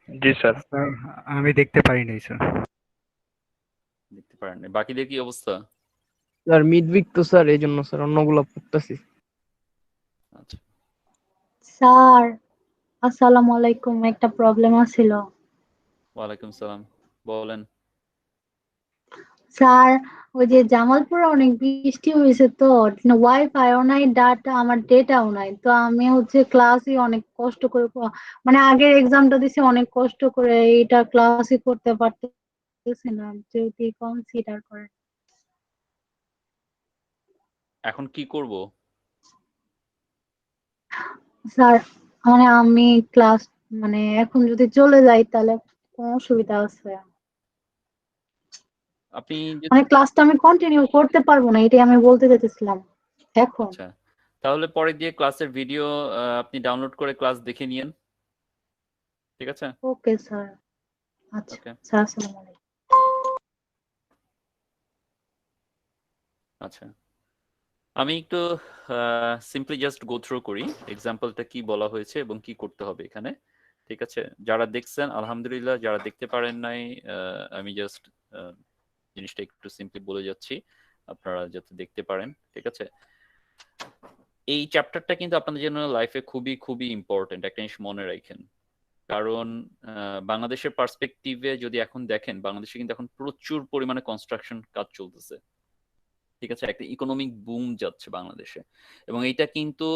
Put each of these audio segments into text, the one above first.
জি sir. Sir, আমি দেখতে পারি নাই স্যার। দেখতে পারেন নাই। বাকিদের কি অবস্থা? স্যার মিড উইক তো স্যার, এই জন্য স্যার অন্যগুলো পড়তেছি। আচ্ছা। স্যার, আসসালামু আলাইকুম, একটা প্রবলেম আছিল। ওয়ালাইকুম সালাম, বলেন। স্যার, ওই যে জামালপুরে অনেক বৃষ্টি হয়েছে তো, ওয়াইফাইও নাই, ডাটা আমার ডেটাও নাই, তো আমি ক্লাসই অনেক কষ্ট করে মানে আগের এক্সামটা দিছি অনেক কষ্ট করে, এটা ক্লাসই করতে পারতেছি না, যদি কনসিডার করেন। এখন কি করব? স্যার, মানে আমি ক্লাস, মানে এখন যদি চলে যাই তাহলে কোনো অসুবিধা আছে? আপনি মানে ক্লাসটা আমি কন্টিনিউ করতে পারবো না, এটাই আমি বলতে চাইতেছিলাম এখন। আচ্ছা, তাহলে পরে দিয়ে ক্লাসের ভিডিও আপনি ডাউনলোড করে ক্লাস দেখে নিয়েন, ঠিক আছে? Okay sir. আচ্ছা ওকে। স্যার, আসসালামু আলাইকুম। আচ্ছা, আমি একটু সিম্পলি জাস্ট গো থ্রু করি এক্সাম্পলটা কি বলা হয়েছে এবং কি করতে হবে এখানে, ঠিক আছে? যারা দেখছেন আলহামদুলিল্লাহ, যারা দেখতে পারেন নাই আমি জাস্ট জিনিসটা একটু সিম্পলি বলে যাচ্ছি আপনারা যাতে দেখতে পারেন, ঠিক আছে? এই চ্যাপ্টারটা কিন্তু আপনাদের জন্য লাইফে খুবই খুবই ইম্পর্টেন্ট, একটা জিনিস মনে রাখেন। কারণ বাংলাদেশের পার্সপেক্টিভে যদি এখন দেখেন, বাংলাদেশে কিন্তু এখন প্রচুর পরিমাণে কনস্ট্রাকশন কাজ চলতেছে, ঠিক আছে? একটা ইকোনমিক বুম যাচ্ছে বাংলাদেশে, এবং এইটা কিন্তু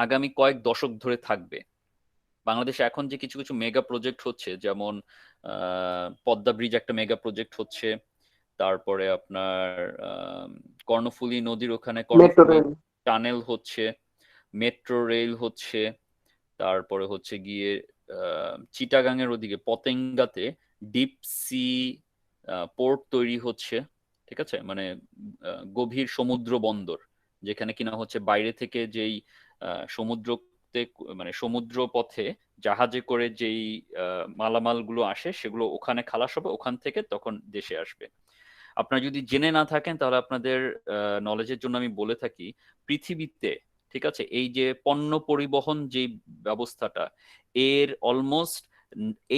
আগামী কয়েক দশক ধরে থাকবে। বাংলাদেশে এখন যে কিছু কিছু মেগা প্রজেক্ট হচ্ছে, যেমন পদ্মা ব্রিজ একটা মেগা প্রজেক্ট হচ্ছে, তারপরে আপনার কর্ণফুলী নদীর ওখানে মেট্রো কর্ণফুলী রেল। টানেল হচ্ছে, মেট্রো রেল হচ্ছে, তারপরে হচ্ছে গিয়ে চিটাগাংয়ের ওদিকে পতেঙ্গাতে ডিপ সি পোর্ট তৈরি হচ্ছে, ঠিক আছে? মানে গভীর সমুদ্র বন্দর, যেখানে কিনা হচ্ছে বাইরে থেকে যেই সমুদ্রতে, মানে সমুদ্র পথে জাহাজে করে যেই মালামালগুলো আসে সেগুলো ওখানে খালাস হবে, ওখান থেকে তখন দেশে আসবে। আপনারা যদি জেনে না থাকেন তাহলে আপনাদের নলেজের জন্য আমি বলে থাকি, পৃথিবীতে, ঠিক আছে, এই যে পণ্য পরিবহন যে ব্যবস্থাটা, এর অলমোস্ট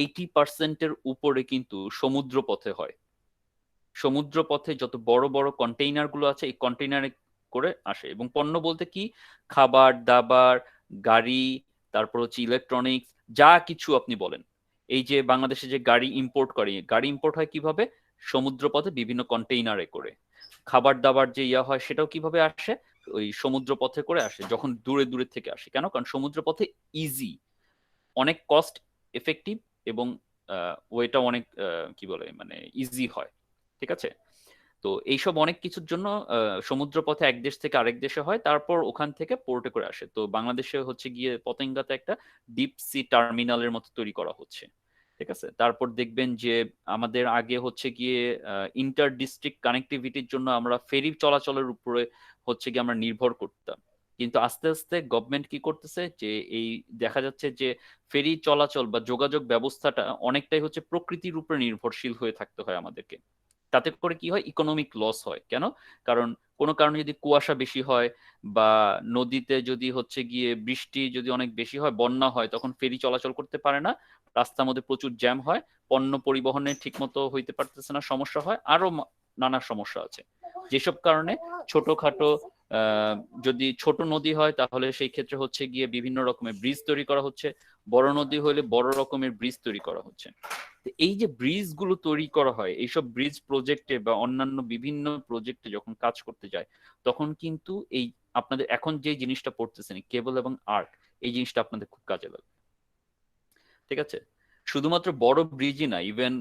80%-এর উপরে কিন্তু সমুদ্র পথে হয়। সমুদ্র পথে যত বড় বড় কন্টেইনার গুলো আছে, এই কন্টেইনারে করে আসে। এবং পণ্য বলতে কি, খাবার দাবার, গাড়ি, তারপর হচ্ছে ইলেকট্রনিক্স, যা কিছু আপনি বলেন। এই যে বাংলাদেশে যে গাড়ি ইম্পোর্ট করে, গাড়ি ইম্পোর্ট হয় কিভাবে? সমুদ্র পথে বিভিন্ন কন্টেইনারে করে। খাবার দাবার যে ইয়া হয় সেটাও কিভাবে আসে? ওই সমুদ্র পথে করে আসে, যখন দূরে দূরে থেকে আসে। কেন? কারণ সমুদ্র পথে ইজি, অনেক কস্ট এফেক্টিভ, এবং ওয়েটা অনেক কি বলে মানে ইজি হয়, ঠিক আছে? তো এইসব অনেক কিছুর জন্য সমুদ্র পথে এক দেশ থেকে আরেক দেশে হয়, তারপর ওখান থেকে পোর্টে করে আসে। তো বাংলাদেশে হচ্ছে গিয়ে পতেঙ্গাতে একটা ডিপ সি টার্মিনালের মতো তৈরি করা হচ্ছে, ঠিক আছে? তারপর দেখবেন যে আমাদের আগে হচ্ছে গিয়ে ইন্টার ডিস্ট্রিক্ট কানেক্টিভিটির জন্য আমরা ফেরি চলাচলের উপরে হচ্ছে গিয়ে আমরা নির্ভর করতাম। কিন্তু আস্তে আস্তে গভর্নমেন্ট কি করতেছে, যে এই দেখা যাচ্ছে যে ফেরি চলাচল বা যোগাযোগ ব্যবস্থাটা অনেকটাই হচ্ছে প্রকৃতির উপরে নির্ভরশীল হয়ে থাকতে হয় আমাদেরকে। তাতে করে কি হয়? ইকোনমিক লস হয়। কেন? কারণ কোনো কারণে যদি কুয়াশা বেশি হয়, বা নদীতে যদি হচ্ছে গিয়ে বৃষ্টি যদি অনেক বেশি হয়, বন্যা হয়, তখন ফেরি চলাচল করতে পারে না, রাস্তার মধ্যে প্রচুর জ্যাম হয়, পণ্য পরিবহনে ঠিক মতো হইতে পারতেছে না, সমস্যা হয়, আরো নানা সমস্যা আছে। যেসব কারণে ছোটখাটো আহ যদি ছোট নদী হয় তাহলে সেই ক্ষেত্রে হচ্ছে গিয়ে বিভিন্ন রকমের ব্রিজ তৈরি করা হচ্ছে, বড় নদী হলে বড় রকমের ব্রিজ তৈরি করা হচ্ছে। এই যে ব্রিজ গুলো তৈরি করা হয়, এইসব ব্রিজ প্রজেক্টে বা অন্যান্য বিভিন্ন প্রজেক্টে যখন কাজ করতে যায়, তখন কিন্তু এই আপনাদের এখন যে জিনিসটা পড়তেছেন কেবল এবং আর্ক, এই জিনিসটা আপনাদের খুব কাজে লাগবে, ঠিক আছে? শুধুমাত্র বড় ব্রিজই না, ইভেন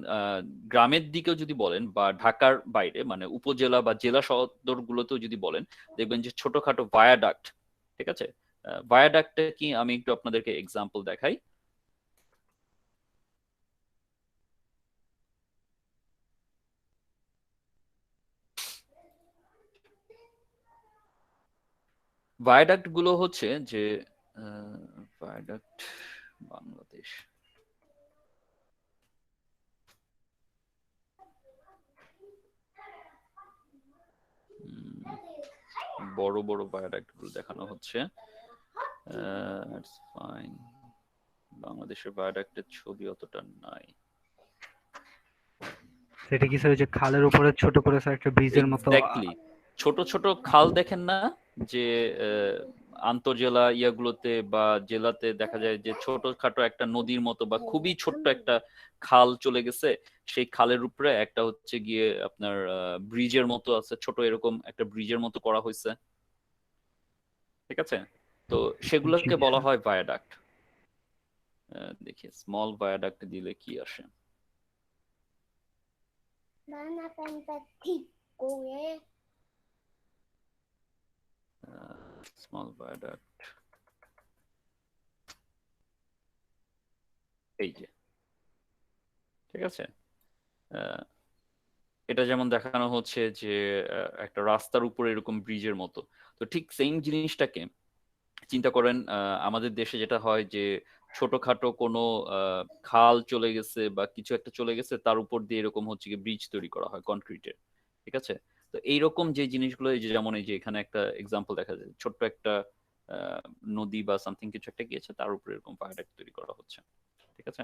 গ্রামের দিকেও যদি বলেন, বা ঢাকার বাইরে মানে উপজেলা বা জেলা শহর গুলোতেও যদি বলেন, দেখবেন যে ছোটখাটো ভায়াডাক্ট, ঠিক আছে? ভায়াডাক্টে কি, আমি একটু আপনাদেরকে এক্সাম্পল দেখাই। ভায়াডাক্ট গুলো হচ্ছে যে ভায়াডাক্ট বাংলাদেশ, বড় বড় ভায়াডাক্ট গুলো দেখানো হচ্ছে। ফাইন, বাংলাদেশের ভায়াডাক্টের ছবি অতটা নাই। সেটা কি স্যার ওই যে খালের উপরে ছোট করে স্যার একটা ব্রিজের মতো এক্স্যাক্টলি, ছোট ছোট খাল দেখেন না, যে আন্তঃজেলা ইয়াগুলোতে বা জেলাতে দেখা যায় যে ছোটখাটো একটা নদীর মতো বা খুবই ছোট্ট একটা খাল চলে গেছে, সেই খালের উপরে একটা হচ্ছে গিয়ে আপনার ব্রিজের মতো আছে, ছোট এরকম একটা ব্রিজের মতো করা হয়েছে, ঠিক আছে? তো জি সেগুলোকে বলা স্যার। হয় ভায়াডাক্ট। দেখি স্মল ভায়াডাক্ট দিলে কি আসে। স্মল ভায়াডাক্ট, এই যে, ঠিক আছে। আহ, এটা যেমন দেখানো হচ্ছে যে একটা রাস্তার উপরে এরকম ব্রিজের মতো। তো ঠিক সেম জিনিসটাকে চিন্তা করেন, আমাদের দেশে যেটা হয় যে ছোটখাটো কোনো খাল চলে গেছে বা কিছু একটা চলে গেছে, তার উপর দিয়ে এরকম হচ্ছে কি ব্রিজ তৈরি করা হয় কনক্রিটের, ঠিক আছে? তো এইরকম যে জিনিসগুলো, এই যে যেমন এই যে এখানে একটা এক্সাম্পল দেখা যায়, ছোট্ট একটা আহ, নদী বা সামথিং কিছু একটা গিয়েছে, তার উপরে এরকম ভায়াডাক্ট তৈরি করা হচ্ছে, ঠিক আছে?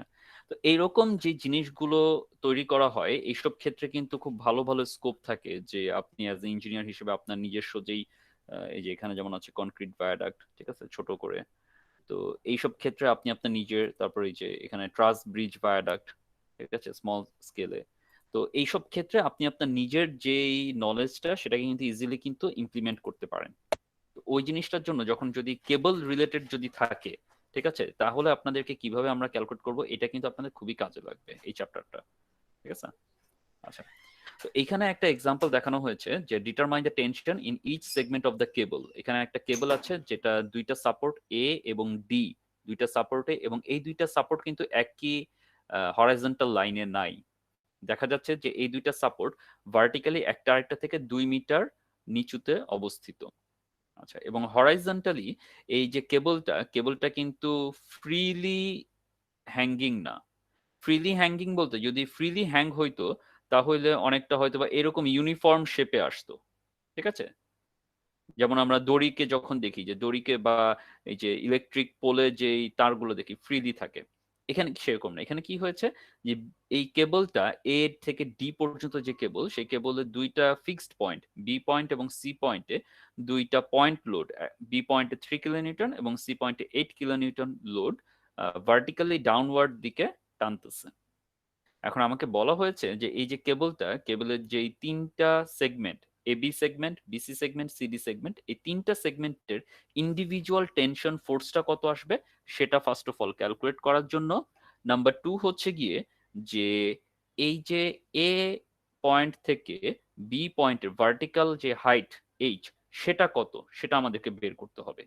তো এইরকম যে জিনিসগুলো তৈরি করা হয়, এইসব ক্ষেত্রে কিন্তু খুব ভালো ভালো স্কোপ থাকে যে আপনি অ্যাজ এ ইঞ্জিনিয়ার হিসেবে আপনার নিজস্ব যেই এই যে এখানে যেমন আছে কনক্রিট ভায়াডাক্ট, ঠিক আছে, ছোট করে। তো এইসব ক্ষেত্রে আপনি আপনার নিজের, তারপরে এই যে এখানে ট্রাস ব্রিজ ভায়াডাক্ট, ঠিক আছে, স্মল স্কেলে। তো এইসব ক্ষেত্রে আপনি আপনার নিজের যেই নলেজটা, সেটাকে কিন্তু ইজিলি কিন্তু ইমপ্লিমেন্ট করতে পারেন। তো ওই জিনিসটার জন্য যখন যদি কেবল রিলেটেড যদি থাকে, ঠিক আছে, তাহলে আপনাদেরকে কিভাবে আমরা ক্যালকুলেট করব, এটা কিন্তু আপনাদের খুবই কাজে লাগবে এই চ্যাপ্টারটা, ঠিক আছে? আচ্ছা, তো এখানে একটা এক্সাম্পল দেখানো হয়েছে যে determine the tension in each segment of the cable. এখানে একটা কেবল আছে যেটা দুইটা সাপোর্ট এ এবং ডি, দুইটা সাপোর্টে, এবং এই দুইটা সাপোর্ট কিন্তু একই হরাইজন্টাল লাইনে নাই। দেখা যাচ্ছে যে এই দুইটা সাপোর্ট ভার্টিক্যালি একটা আরেকটা থেকে 2 মিটার নিচুতে অবস্থিত। আচ্ছা, এবং হরাইজন্টালি এই যে কেবলটা কিন্তু ফ্রিলি হ্যাঙ্গিং না। ফ্রিলি হ্যাঙ্গিং বলতে, যদি ফ্রিলি হ্যাং হইতো তাহলে অনেকটা হয়তো বা এরকম ইউনিফর্ম শেপে আসতো, ঠিক আছে? যেমন আমরা দড়িকে যখন দেখি, যে দড়িকে বা এই যে ইলেকট্রিক পোলে যে তারগুলো দেখি ফ্রিলি থাকে, এখানে সেরকম না। এখানে কি হয়েছে, যে এই কেবলটা এ থেকে ডি পর্যন্ত যে কেবল, সেই কেবলের দুইটা ফিক্সড পয়েন্ট, বি পয়েন্ট এবং সি পয়েন্টে দুইটা পয়েন্ট লোড, বি পয়েন্টে 3 কিলোনিউটন এবং সি পয়েন্টে 8 কিলোনিউটন লোড ভার্টিক্যালি ডাউনওয়ার্ড দিকে টানতেছে। এখন আমাকে বলা হয়েছে যে এই যে কেবলের যে তিনটা segment, AB segment, BC segment, CD segment, এই তিনটা সেগমেন্টের ইন্ডিভিজুয়াল টেনশন ফোর্সটা কত আসবে, সেটা ফার্স্ট অফ অল ক্যালকুলেট করার জন্য। নাম্বার 2 হচ্ছে গিয়ে যে এই যে এ পয়েন্ট থেকে বি পয়েন্টের ভার্টিক্যাল যে হাইট এইচ, সেটা কত, সেটা আমাদেরকে বের করতে হবে।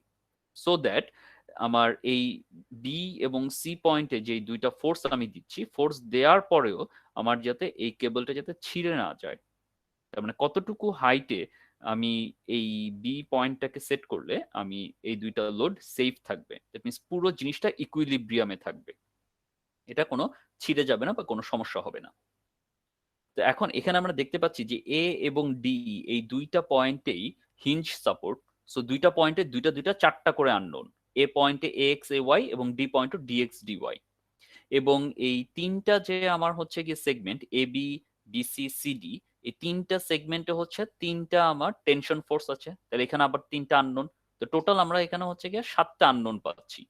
সো দ্যাট আমার এই বি এবং সি পয়েন্টে যে দুইটা ফোর্স আমি দিচ্ছি, ফোর্স দেওয়ার পরেও আমার যাতে এই কেবলটা যাতে ছিঁড়ে না যায়, তার মানে কতটুকু হাইটে আমি এই বি পয়েন্টটাকে সেট করলে আমি এই দুইটা লোড সেফ থাকবে, দ্যাট মিনস পুরো জিনিসটা ইকুইলিব্রিয়ামে থাকবে, এটা কোনো ছিঁড়ে যাবে না বা কোনো সমস্যা হবে না। তো এখন এখানে আমরা দেখতে পাচ্ছি যে এ এবং ডি এই দুইটা পয়েন্টেই হিঞ্জ সাপোর্ট। সো দুইটা পয়েন্টে দুইটা দুইটা চারটা করে আননোন, এ পয়েন্টে এ এক্স এ ওয়াই এবং ডি পয়েন্টে ডি এক্স ডি ওয়াই। এবং এই তিনটা যে আমার হচ্ছে গিয়ে segment A B BC CD, এই তিনটা সেগমেন্টে হচ্ছে তিনটা আমার টেনশন ফোর্স আছে, তাহলে এখানে আবার তিনটা আননোন। তো টোটাল আমরা এখানে হচ্ছে গিয়ে 7টা আননোন পাচ্ছি,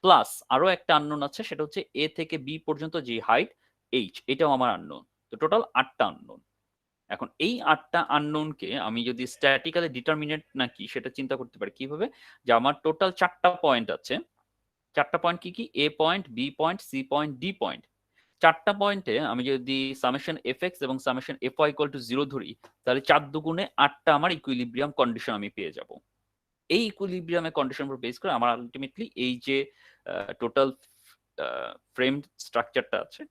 প্লাস আরো একটা আননোন আছে, সেটা হচ্ছে এ থেকে বি পর্যন্ত যে হাইট এইচ, এটাও আমার আননোন। তো টোটাল 8টা আননোন। এখন এই 8টা আননোনকে আমি যদি স্ট্যাটিক্যালি ডিটারমিনেট নাকি সেটা চিন্তা করতে পারি কিভাবে, যে আমার টোটাল 4টা পয়েন্ট আছে। 4টা পয়েন্ট কি কি, A point, B point, C point, D point. 4টা পয়েন্টে আমি যদি সামেশন এফ এক্স এবং summation F Y equal to 0 ধরি, তাহলে 4 দুগুণে 8টা আমার ইকুইলিব্রিয়াম কন্ডিশন আমি পেয়ে যাব। এই ইকুইলিব্রিয়ামের কন্ডিশন উপর বেস করে আমার আলটিমেটলি এই যে টোটাল ফ্রেম স্ট্রাকচারটা আছে,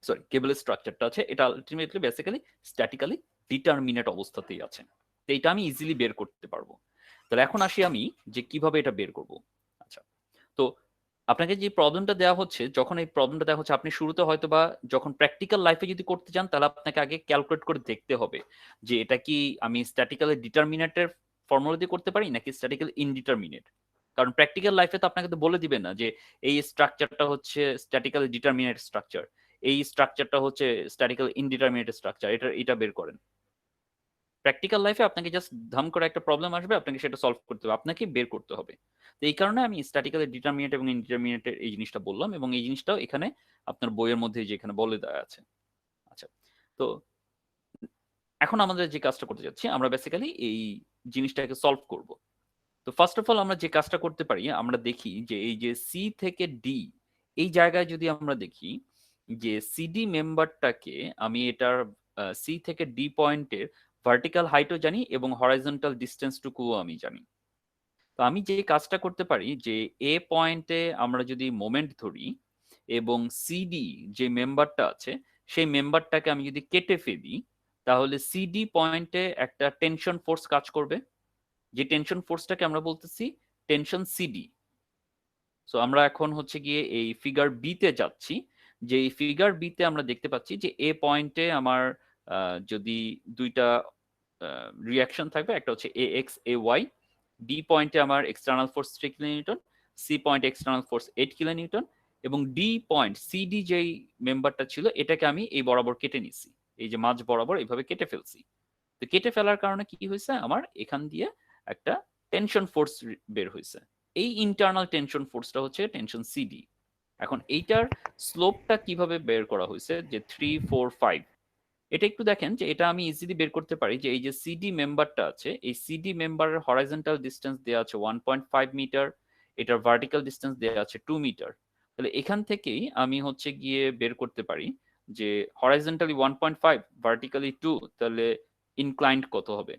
সরি কেবলের স্ট্রাকচারটা আছে, এটা আলটিমেটলি বেসিক্যালি স্ট্যাটিক্যালি ডিটারমিনেট অবস্থাতেই আছে। তো এটা আমি ইজিলি বের করতে পারবো। তাহলে এখন আসি আমি যে কিভাবে এটা বের করব। আচ্ছা, তো আপনাকে যে প্রবলেমটা দেওয়া হচ্ছে, যখন এই প্রবলেমটা দেওয়া হচ্ছে, আপনি শুরুতে হয়তো বা যখন প্র্যাকটিক্যাল লাইফে যদি করতে চান, তাহলে আপনাকে আগে ক্যালকুলেট করে দেখতে হবে যে এটা কি আমি স্ট্যাটিক্যালি ডিটারমিনেটের ফর্মুলা দিয়ে করতে পারি নাকি স্ট্যাটিক্যালি ইনডিটারমিনেট। কারণ প্র্যাকটিক্যাল লাইফে তো আপনাকে তো বলে দিবে না যে এই স্ট্রাকচারটা হচ্ছে স্ট্যাটিক্যালি ডিটারমিনেট স্ট্রাকচার, এই স্ট্রাকচারটা হচ্ছে স্ট্যাটিক্যাল ইনডিটারমিনেট স্ট্রাকচার, এটা বের করেন। প্র্যাকটিক্যাল লাইফে আপনাকে জাস্ট ধাম করে একটা প্রবলেম আসবে, আপনাকে সেটা সলভ করতে হবে, আপনাকে বের করতে হবে। তো এই কারণে আমি স্ট্যাটিক্যালি ডিটারমিনেট এবং ইনডিটারমিনেটের এই জিনিসটা বললাম, এবং এই জিনিসটাও এখানে আপনার বইয়ের মধ্যে যে এখানে বলে দেওয়া আছে। আচ্ছা, তো এখন আমাদের যে কাজটা করতে যাচ্ছি, আমরা বেসিক্যালি এই জিনিসটাকে সলভ করব। তো ফার্স্ট অফ অল আমরা যে কাজটা করতে পারি, আমরা দেখি যে এই যে সি থেকে ডি এই জায়গায় যদি আমরা দেখি যে সিডি মেম্বারটাকে আমি এটার সি থেকে ডি পয়েন্টের ভার্টিক্যাল হাইটও জানি এবং হরাইজন্টাল ডিস্টেন্সটুকুও আমি জানি। তো আমি যে কাজটা করতে পারি যে এ পয়েন্টে আমরা যদি মোমেন্ট ধরি এবং সিডি যে মেম্বারটা আছে সেই মেম্বারটাকে আমি যদি কেটে ফেলি, তাহলে সিডি পয়েন্টে একটা টেনশন ফোর্স কাজ করবে, যে টেনশন ফোর্সটাকে আমরা বলতেছি টেনশন সিডি। সো আমরা এখন হচ্ছে গিয়ে এই ফিগার বি তে যাচ্ছি, যে এই ফিগার বি তে আমরা দেখতে পাচ্ছি যে এ পয়েন্টে আমার যদি দুইটা রিয়াকশন থাকবে, একটা হচ্ছে এ এক্স এ ওয়াই, ডি পয়েন্টে আমার এক্সটার্নাল ফোর্স 3 কিলোনিউটন, সি পয়েন্টে এক্সটার্নাল ফোর্স 8 কিলোনিউটন, এবং ডি পয়েন্ট সিডি যেই মেম্বারটা ছিল এটাকে আমি এই বরাবর কেটে নিছি, এই যে মাঝ বরাবর এইভাবে কেটে ফেলছি। তো কেটে ফেলার কারণে কি হয়েছে, আমার এখান দিয়ে একটা টেনশন ফোর্স বের হয়েছে। এই ইন্টারনাল টেনশন ফোর্সটা হচ্ছে টেনশন সিডি। এখন এইটার স্লোপটা কিভাবে বের করা হয়েছে, যে 3, 4, 5, এটা একটু দেখেন যে এটা আমি ইজিলি বের করতে পারি যে এই যে সিডি মেম্বারটা আছে, এই সিডি মেম্বারের হরাইজন্টাল ডিস্টেন্স দেওয়া আছে 1.5 মিটার, এটার ভার্টিক্যাল ডিস্টেন্স দেওয়া আছে 2 মিটার। তাহলে এখান থেকেই আমি হচ্ছে গিয়ে বের করতে পারি যে হরাইজন্টালি 1.5, ভার্টিক্যালি 2, তাহলে ইনক্লাইন্ড কত হবে।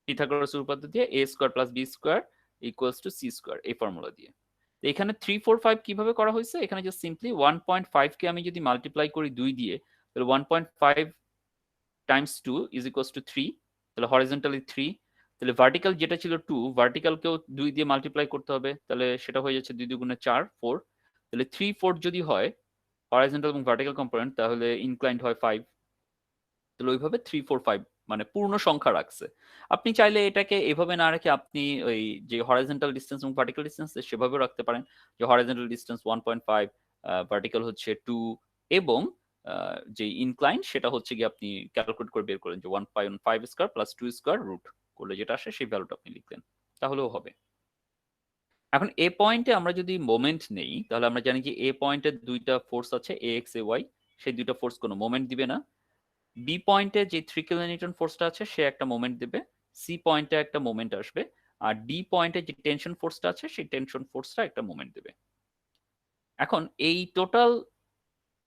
পিথাগোরাসের উপপাদ্য দিয়ে a square plus b square equals to c square, এই ফর্মুলা দিয়ে। তো এখানে 3, 4, 5 কিভাবে করা হয়েছে, এখানে জাস্ট সিম্পলি 1.5 কে আমি যদি মাল্টিপ্লাই করি 2 দিয়ে, তাহলে 1.5 টাইমস 2 ইজ ইকুয়ালস টু 3, তাহলে হরিজন্টালি 3, তাহলে ভার্টিক্যাল যেটা ছিল 2, ভার্টিক্যালকেও 2 দিয়ে মাল্টিপ্লাই করতে হবে, তাহলে সেটা হয়ে যাচ্ছে 2 দুগুণে 4, 4, তাহলে 3, 4 যদি হয় হরাইজন্টাল এবং ভার্টিক্যাল কম্পোনেন্ট, তাহলে ইনক্লাইন্ড হয় 5। তাহলে ওইভাবে 3, 4, 5 মানে পূর্ণ সংখ্যা রাখছে। আপনি চাইলে এটাকে এভাবে না রেখে আপনি ওই যে হরাইজন্টাল ডিসটেন্স এবং ভার্টিক্যাল ডিসটেন্স সেভাবেও রাখতে পারেন, যে হরাইজন্টাল ডিসটেন্স 1.5, ভার্টিক্যাল হচ্ছে 2, এবং যে ইনক্লাইন সেটা হচ্ছে গিয়ে আপনি ক্যালকুলেট করে বের করেন যে 1.5 স্কয়ার প্লাস 2 স্কয়ার রুট করলে যেটা আসে সেই ভ্যালুটা আপনি লিখলেন, তাহলেও হবে। এখন এ পয়েন্টে আমরা যদি মোমেন্ট নেই, তাহলে আমরা জানি যে এ পয়েন্টে দুইটা ফোর্স আছে এ এক্স এ ওয়াই, সেই দুইটা ফোর্স কোনো মোমেন্ট দিবে না। বি পয়েন্টে যে 3 কিলোনিউটন ফোর্সটা আছে সে একটা মোমেন্ট দেবে, সি পয়েন্টে একটা মোমেন্ট আসবে, আর ডি পয়েন্টে যে টেনশন ফোর্সটা আছে সেই টেনশন ফোর্সটা একটা মোমেন্ট দেবে। এখন এই টোটাল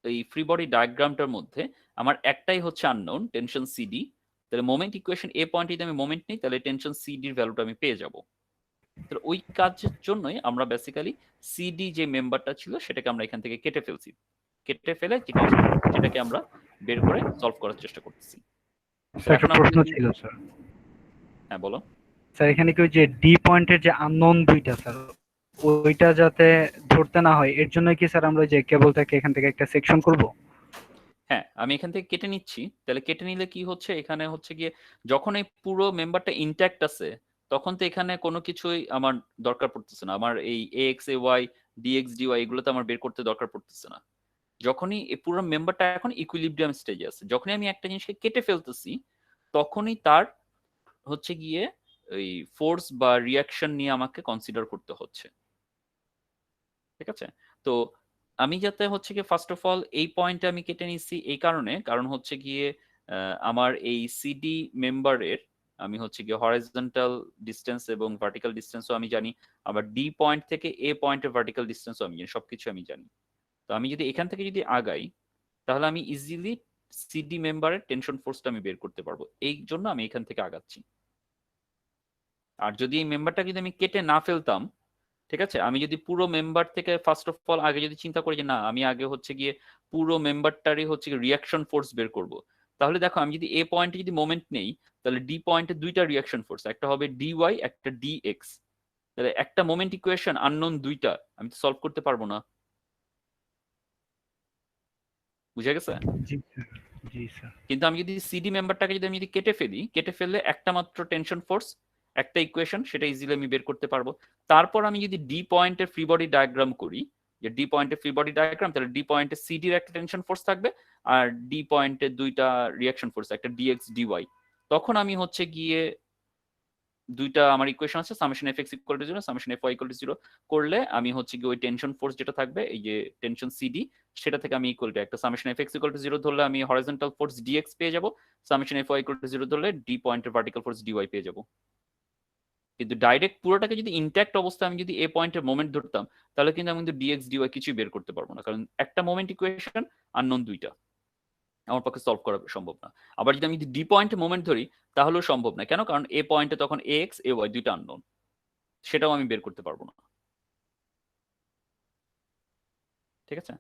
এই ফ্রি বডি ডায়াগ্রামটার মধ্যে আমার একটাই হচ্ছে আননোন, টেনশন সিডি। তাহলে মোমেন্ট ইকুয়েশন এ পয়েন্টে যদি আমি মোমেন্ট নিই, তাহলে টেনশন সিডির ভ্যালুটা আমি পেয়ে যাব। তাহলে ওই কাজের জন্যই আমরা বেসিক্যালি সিডি যে মেম্বারটা ছিল সেটাকে আমরা এখান থেকে কেটে ফেলছি, কেটে ফেলে যে টেনশন সেটাকে আমরা বের করে সলভ করার চেষ্টা করতেছি। স্যার একটা এখন আমরা প্রশ্ন যদি- ছিল স্যার। হ্যাঁ বলো। স্যার এখানে কি ওই যে ডি পয়েন্টের যে আননোন দুইটা স্যার, ওইটা যাতে ধরতে না হয় এর জন্য কি স্যার আমরা ওই যে কেবলটাকে এখান থেকে একটা সেকশন করব? হ্যাঁ, আমি এখান থেকে কেটে নিচ্ছি। তাহলে কেটে নিলে কি হচ্ছে, এখানে হচ্ছে গিয়ে যখন এই পুরো মেম্বারটা ইনট্যাক্ট আছে তখন তো এখানে কোনো কিছুই আমার দরকার পড়তেছে না, আমার এই x A Y dx dy এগুলো তো আমার বের করতে দরকার পড়তেছে না। যখনই এই পুরো মেম্বারটা এখন ইকুইলিব্রিয়াম স্টেজে আছে, যখনই আমি একটা জিনিসকে কেটে ফেলতেছি তখনই তার হচ্ছে গিয়ে ওই ফোর্স বা রিয়াকশন নিয়ে আমাকে কনসিডার করতে হচ্ছে। ঠিক আছে? তো আমি যাতে হচ্ছে গিয়ে ফার্স্ট অফ অল এই পয়েন্টে আমি কেটে নিচ্ছি এই কারণ হচ্ছে গিয়ে আমার এই সিডি মেম্বারের আমি হচ্ছে গিয়ে হরাইজন্টাল ডিস্টেন্স এবং ভার্টিক্যাল ডিস্টেন্সও আমি জানি, আবার ডি পয়েন্ট থেকে এ পয়েন্টের ভার্টিক্যাল ডিস্টেন্সও আমি জানি, সবকিছু আমি জানি। তো আমি যদি এখান থেকে যদি আগাই তাহলে আমি ইজিলি সিডি মেম্বারের টেনশন ফোর্সটা আমি বের করতে পারবো, এই জন্য আমি এখান থেকে আগাচ্ছি। আর যদি এই মেম্বারটা যদি আমি কেটে না ফেলতাম, ঠিক আছে, আমি যদি পুরো মেম্বার থেকে ফার্স্ট অফ অল আগে যদি চিন্তা করি যে না আমি আগে হচ্ছে গিয়ে পুরো মেম্বারটারই হচ্ছে রিয়াকশন ফোর্স বের করব, তাহলে দেখো আমি যদি এ পয়েন্টে যদি মোমেন্ট নেই তাহলে ডি পয়েন্টে দুইটা রিয়াকশন ফোর্স, একটা হবে ডিওয়াই একটা ডিএক্স, তাহলে একটা মোমেন্ট ইকুয়েশন আননোন দুইটা আমি তো সলভ করতে পারবো না। বুঝে গেছে? জি স্যার, জি স্যার। কিন্তু আমি যদি সিডি মেম্বারটাকে যদি আমি যদি কেটে ফেলি, কেটে ফেললে একটা মাত্র টেনশন ফোর্স একটা ইকুয়েশন, সেটা ইজিলি আমি বের করতে পারবো। তারপর আমি যদি ডি পয়েন্টের ফ্রি বডি ডায়াগ্রাম করি, যে ডি পয়েন্টের ফ্রি বডি ডায়াগ্রাম, তাহলে ডি পয়েন্টে সিডির একটা টেনশন ফোর্স থাকবে আর ডি পয়েন্টে দুইটা রিয়াকশন ফোর্স, একটা ডিএক্স ডিওয়াই। তখন আমি হচ্ছে গিয়ে দুইটা আমার ইকুয়েশন আছে, summation F X equal to 0, summation F Y equal to 0 করলে আমি হচ্ছে গিয়ে ওই টেনশন ফোর্স যেটা থাকবে, এই যে টেনশন সিডি, সেটা থেকে আমি ইকুয়াল টু একটা summation F X equal to 0 ধরলে আমি হরিজন্টাল ফোর্স ডিএক্স পেয়ে যাব, summation F Y equal to 0 ধরলে ডি পয়েন্টের ভার্টিক্যাল ফোর্স ডিওয়াই পেয়ে যাব। কিন্তু ডাইরেক্ট পুরোটাকে যদি ইনট্যাক্ট অবস্থায় আমি যদি এ পয়েন্টের মোমেন্ট ধরতাম, তাহলে কিন্তু আমি কিন্তু ডিএক্স ডিওয়াই কিছুই বের করতে পারবো না, কারণ একটা মোমেন্ট ইকুয়েশন আননোন দুইটা, আমার পক্ষে সলভ করা সম্ভব না। আবার যদি আমি ডি পয়েন্টে মোমেন্ট ধরি তাহলেও সম্ভব না। কেন? কারণ এ পয়েন্টে তখন এ এক্স এ ওয়াই দুইটা আননোন, সেটাও আমি বের করতে পারবো না। ঠিক আছে?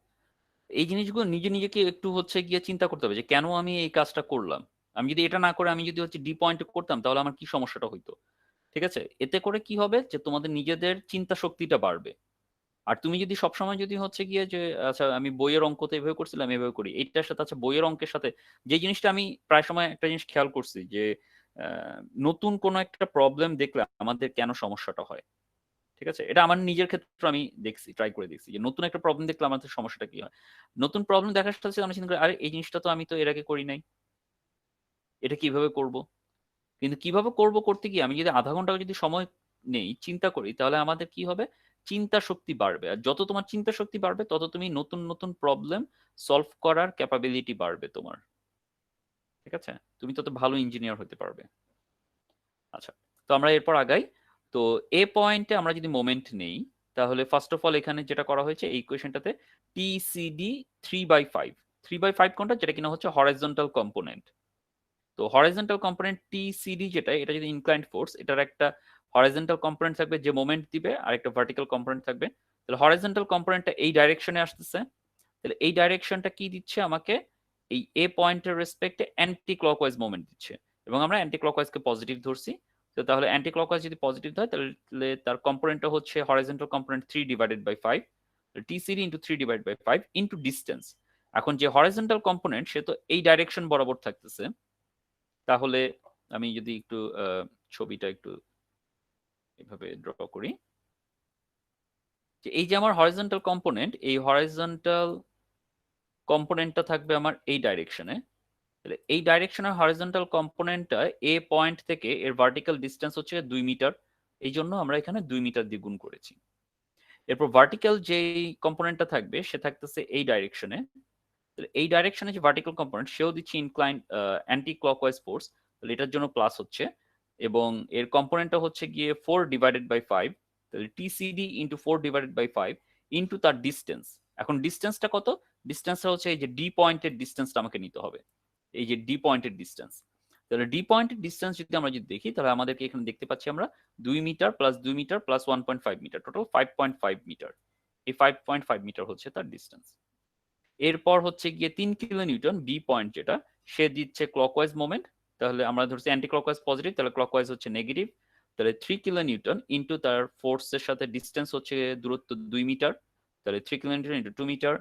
এই জিনিসগুলো নিজে নিজেকে একটু হচ্ছে গিয়ে চিন্তা করতে হবে যে কেন আমি এই কাজটা করলাম। আমি যদি এটা না করে আমি যদি হচ্ছে ডি পয়েন্টে করতাম, তাহলে আমার কি সমস্যাটা হইতো। ঠিক আছে? এতে করে কি হবে যে তোমাদের নিজেদের চিন্তা শক্তিটা বাড়বে। আর তুমি যদি সবসময় যদি হচ্ছে গিয়ে যে আচ্ছা আমি বইয়ের অঙ্ক তো এভাবে করছিলাম, এভাবে করি, এইটার সাথে আচ্ছা বইয়ের অঙ্কের সাথে যে জিনিসটা আমি প্রায় সময় একটা জিনিস খেয়াল করছি যে নতুন কোনো একটা প্রবলেম দেখলে আমাদের কেন সমস্যাটা হয়। ঠিক আছে? এটা আমার নিজের ক্ষেত্রে আমি দেখছি, ট্রাই করে দেখছি যে নতুন একটা প্রবলেম দেখলে আমাদের সমস্যাটা কি হয়। নতুন প্রবলেম দেখার সাথে আমরা চিন্তা করি, আরে এই জিনিসটা তো আমি তো এর আগে করি নাই, এটা কিভাবে করব। কিন্তু কিভাবে করব করতে গিয়ে আমি যদি আধা ঘন্টা যদি সময় নেই চিন্তা করি, তাহলে আমাদের কি হবে, চিন্তা শক্তি বাড়বে। আর যত তোমার চিন্তা শক্তি বাড়বে তত তুমি নতুন নতুন প্রবলেম সলভ করার ক্যাপাবিলিটি বাড়বে তোমার। ঠিক আছে? তুমি তত ভালো ইঞ্জিনিয়ার হতে পারবে। আচ্ছা, তো আমরা এরপর আগাই। তো এ পয়েন্টে আমরা যদি মোমেন্ট নেই, তাহলে ফার্স্ট অফ অল এখানে যেটা করা হয়েছে এই ইকুয়েশনটাতে টিসিডি 3/5, 3/5 কোনটা, যেটা কিনা হচ্ছে হরাইজন্টাল কম্পোনেন্ট। তো হরাইজন্টাল কম্পোনেন্ট টিসিডি যেটা, এটা যদি ইনক্লাইন্ড ফোর্স, এটার একটা হরাইজন্টাল কম্পোনেন্ট থাকবে যে মোমেন্ট দিবে, আর একটা ভার্টিক্যাল কম্পোনেন্ট থাকবে। তাহলে হরাইজন্টাল কম্পোনেন্টটা এই ডাইরেকশনে আসতেছে, তাহলে এই ডাইরেকশনটা কি দিচ্ছে আমাকে, এই এ পয়েন্টের রেসপেক্টে অ্যান্টি ক্লকওয়াইজ মোমেন্ট দিচ্ছে, এবং আমরা অ্যান্টি ক্লকওয়াইজকে পজিটিভ ধরছি। তো তাহলে অ্যান্টি ক্লকওয়াইজ যদি পজিটিভ হয়, তাহলে তার কম্পোনেন্টটা হচ্ছে horizontal component 3/5, TCD into 3/5 into distance. এখন যে হরাইজন্টাল কম্পোনেন্ট সে তো এই ডাইরেকশন বরাবর থাকতেছে, তাহলে আমি যদি একটু ছবিটা একটু এভাবে ড্র করি, যে এই যে আমার হরাইজন্টাল কম্পোনেন্ট, এই হরাইজন্টাল কম্পোনেন্টটা থাকবে আমার এই ডাইরেকশনে। তাহলে এই ডাইরেকশনের হরাইজন্টাল কম্পোনেন্টটা এ পয়েন্ট থেকে এর ভার্টিক্যাল ডিসটেন্স হচ্ছে 2 মিটার, এই জন্য আমরা এখানে 2 মিটার দিয়ে গুণ করেছি। এরপর ভার্টিক্যাল যেই কম্পোনেন্টটা থাকবে সে থাকতেছে এই ডাইরেকশনে, এই ডাইরেকশনে যে ভার্টিক্যাল কম্পোনেন্ট সেও দিচ্ছে ইনক্লাইন অ্যান্টি ক্লকওয়াইজ ফোর্স, তাহলে এটার জন্য প্লাস হচ্ছে, এবং এর কম্পোনেন্টটা হচ্ছে গিয়ে 4/5, তাহলে টিসিডি ইন্টু 4/5 ইন্টু তার ডিস্টেন্স। এখন ডিস্টেন্সটা কত, ডিস্টেন্সটা হচ্ছে এই যে ডি পয়েন্টের ডিস্টেন্সটা আমাকে নিতে হবে, এই যে ডি পয়েন্টের ডিস্টেন্স। তাহলে ডি পয়েন্টের ডিস্টেন্স যদি আমরা যদি দেখি, তাহলে আমাদেরকে এখানে দেখতে পাচ্ছি আমরা 2 metre plus 2 metre plus 1.5 metre, total 5.5 metre. এই 5.5 মিটার হচ্ছে তার ডিস্টেন্স। এরপর হচ্ছে গিয়ে 3 কিলো নিউটন বি পয়েন্ট যেটা, সে দিচ্ছে ক্লকওয়াইজ মোমেন্ট, তাহলে আমরা ধরছি অ্যান্টি ক্লকওয়াইজ পজিটিভ, তাহলে ক্লকওয়াইজ হচ্ছে নেগেটিভ, তাহলে 3 কিলো নিউটন ইন্টু তার ফোর্সের সাথে ডিস্টেন্স হচ্ছে দূরত্ব 2 মিটার, তাহলে 3 কিলো নিউটন ইন্টু 2 মিটার।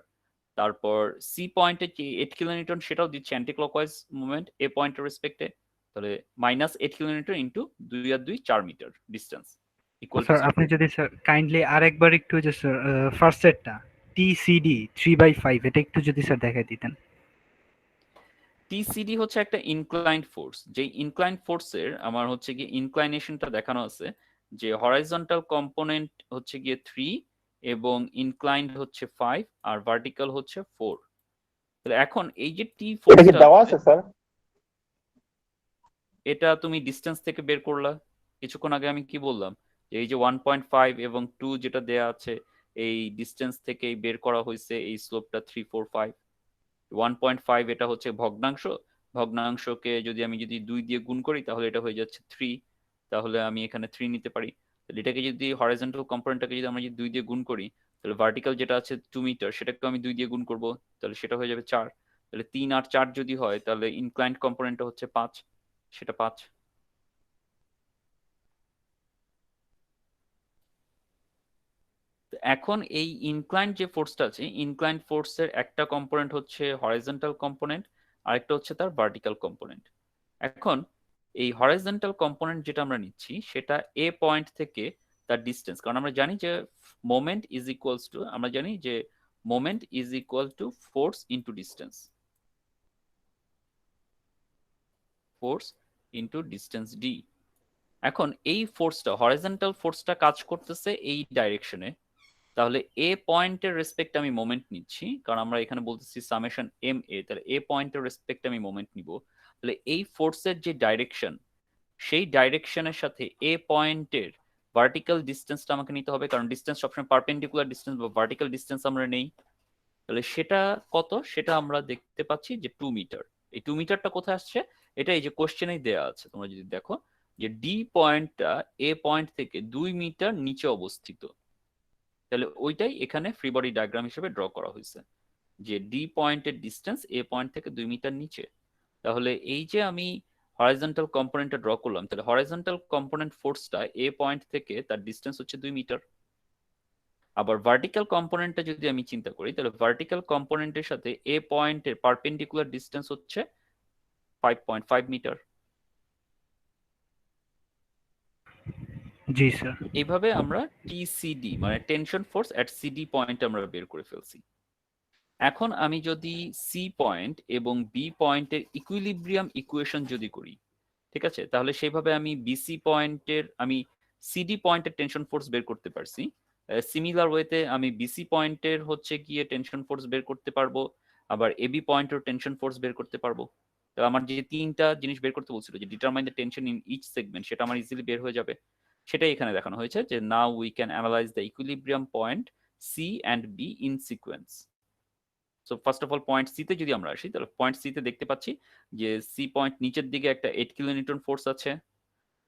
তারপর সি পয়েন্টে যে 8 কিলো নিউটন সেটাও দিচ্ছে অ্যান্টি ক্লকওয়াইজ মুভমেন্ট এ পয়েন্টের রেসপেক্টে, তাহলে -8 কিলো নিউটন ইন্টু 2 আর 2 4 metre distance equal to sir 0। আপনি যদি স্যার কাইন্ডলি আরেকবার একটু যে স্যার ফার্স্ট সেটটা টিসিডি 3/5 এটা একটু যদি স্যার দেখাই দিতেন। টিসিডি হচ্ছে একটা ইনক্লাইন্ড ফোর্স, যে ইনক্লাইন্ড ফোর্সের আমার হচ্ছে গিয়ে ইনক্লাইনেশনটা দেখানো আছে, যে হরাইজন্টাল কম্পোনেন্ট হচ্ছে গিয়ে 3 এবং ইনক্লাইন্ড হচ্ছে 5 আর ভার্টিক্যাল হচ্ছে 4। তাহলে এখন এই যে টি এটা কি ফোর্সটা দেওয়া আছে স্যার? এটা তুমি ডিস্টেন্স থেকে বের করলা। কিছুক্ষণ আগে আমি কি বললাম, যে এই যে 1.5 এবং 2 যেটা দেয়া আছে, এই ডিস্টেন্স থেকেই বের করা হয়েছে এই স্লোপটা 3 4 5। 1.5 এটা হচ্ছে ভগ্নাংশ, ভগ্নাংশকে যদি আমি যদি 2 দিয়ে গুণ করি তাহলে এটা হয়ে যাচ্ছে 3, তাহলে আমি এখানে 3 নিতে পারি। তাহলে এটাকে যদি হরাইজন্টাল কম্পোনেন্টটাকে যদি আমরা যদি 2 দিয়ে গুণ করি, তাহলে ভার্টিক্যাল যেটা আছে 2 মিটার সেটাকে আমি 2 দিয়ে গুণ করব, তাহলে সেটা হয়ে যাবে 4। তাহলে 3 আর 4 যদি হয় তাহলে ইনক্লাইন্ড কম্পোনেন্টটা হচ্ছে 5, সেটা 5। এখন এই ইনক্লাইন্ড যে ফোর্সটা আছে, ইনক্লাইন্ড ফোর্সের একটা কম্পোনেন্ট হচ্ছে হরাইজন্টাল কম্পোনেন্ট, আরেকটা হচ্ছে তার ভার্টিক্যাল কম্পোনেন্ট। এখন এই হরাইজন্টাল কম্পোনেন্ট যেটা আমরা নিচ্ছি সেটা এ পয়েন্ট থেকে তার ডিস্টেন্স, কারণ আমরা জানি যে মোমেন্ট ইজ ইকুয়ালস টু, আমরা জানি যে moment is equal to force into distance, force into distance D. এখন এই ফোর্সটা, হরাইজন্টাল ফোর্সটা কাজ করতেছে এই ডাইরেকশনে, তাহলে এ পয়েন্টের রেসপেক্ট আমি মোমেন্ট নিচ্ছি, কারণ আমরা এখানে বলতেছি সামেশন এম এ, তাহলে এ পয়েন্টের রেসপেক্ট আমি মোমেন্ট নিব। তাহলে এই ফোর্সের যে ডাইরেকশন, সেই ডাইরেকশনের সাথে এ পয়েন্টের ভার্টিক্যাল ডিস্টেন্সটা আমাকে নিতে হবে, কারণ ডিস্টেন্স সবসময় পারপেন্ডিকুলার ডিস্টেন্স বা ভার্টিক্যাল ডিস্টেন্স আমরা নেই। তাহলে সেটা কত, সেটা আমরা দেখতে পাচ্ছি যে 2 মিটার। এই 2 মিটারটা কোথায় আসছে, এটা এই যে কোশ্চেনেই দেয়া আছে, তোমরা যদি দেখো যে ডি পয়েন্টটা এ পয়েন্ট থেকে 2 মিটার নিচে অবস্থিত, তাহলে ওইটাই এখানে ফ্রি বডি ডায়াগ্রাম হিসেবে ড্র করা হয়েছে, যে ডি পয়েন্টের ডিস্টেন্স এ পয়েন্ট থেকে 2 মিটার নিচে। তাহলে এই যে আমি হরাইজন্টাল কম্পোনেন্টটা ড্র করলাম, তাহলে হরাইজন্টাল কম্পোনেন্ট ফোর্সটা এ পয়েন্ট থেকে তার ডিস্টেন্স হচ্ছে 2 মিটার। আবার ভার্টিক্যাল কম্পোনেন্টটা যদি আমি চিন্তা করি, তাহলে ভার্টিক্যাল কম্পোনেন্টের সাথে এ পয়েন্টের পারপেন্ডিকুলার ডিস্টেন্স হচ্ছে 5.5 মিটার। জি স্যার। এইভাবে আমরা টিসিডি মানে টেনশন ফোর্স এট সিডি পয়েন্ট আমরা বের করে ফেলছি। এখন আমি যদি সি পয়েন্ট এবং বি পয়েন্টের ইকুইলিব্রিয়াম ইকুয়েশন যদি করি, ঠিক আছে, তাহলে সেইভাবে আমি বিসি পয়েন্টের, আমি সিডি পয়েন্টের টেনশন ফোর্স বের করতে পারছি। সিমিলার ওয়েতে আমি বিসি পয়েন্টের হচ্ছে গিয়ে টেনশন ফোর্স বের করতে পারবো, আবার এবি পয়েন্টের টেনশন ফোর্স বের করতে পারবো। তো আমার যে তিনটা জিনিস বের করতে বলছিল, যে determine the tension in each segment, সেটা আমার ইজিলি বের হয়ে যাবে। সেটাই এখানে দেখানো হয়েছে, যে now we can analyse the equilibrium point C and B in sequence. So first of all point C তে যদি আমরা আসি, তাহলে পয়েন্ট সি তে দেখতে পাচ্ছি যে সি পয়েন্ট নিচের দিকে একটা 8 কিলোনিউটন ফোর্স আছে।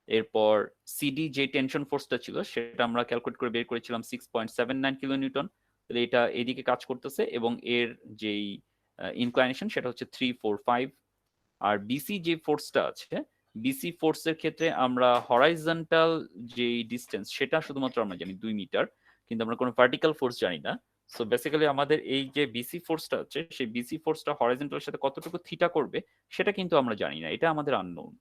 এরপর সিডি যে টেনশন ফোর্সটা ছিল সেটা আমরা ক্যালকুলেট করে বের করেছিলাম 6.79 কিলোনিউটন। তাহলে এটা এদিকে কাজ করতেছে এবং এর যেই ইনক্লাইনেশন সেটা হচ্ছে 345। আর বিসি যে ফোর্সটা আছে, বিসি ফোর্সের ক্ষেত্রে আমরা হরাইজন্টাল যে ডিস্টেন্স সেটা শুধুমাত্র আমরা জানি 2 মিটার, কিন্তু আমরা কোনো ভার্টিক্যাল ফোর্স জানি না। সো বেসিক্যালি আমাদের এই যে বিসি ফোর্সটা আছে, সেই বিসি ফোর্সটা হরাইজন্টালের সাথে কতটুকু থিটা করবে সেটা কিন্তু আমরা জানি না, এটা আমাদের আননোন।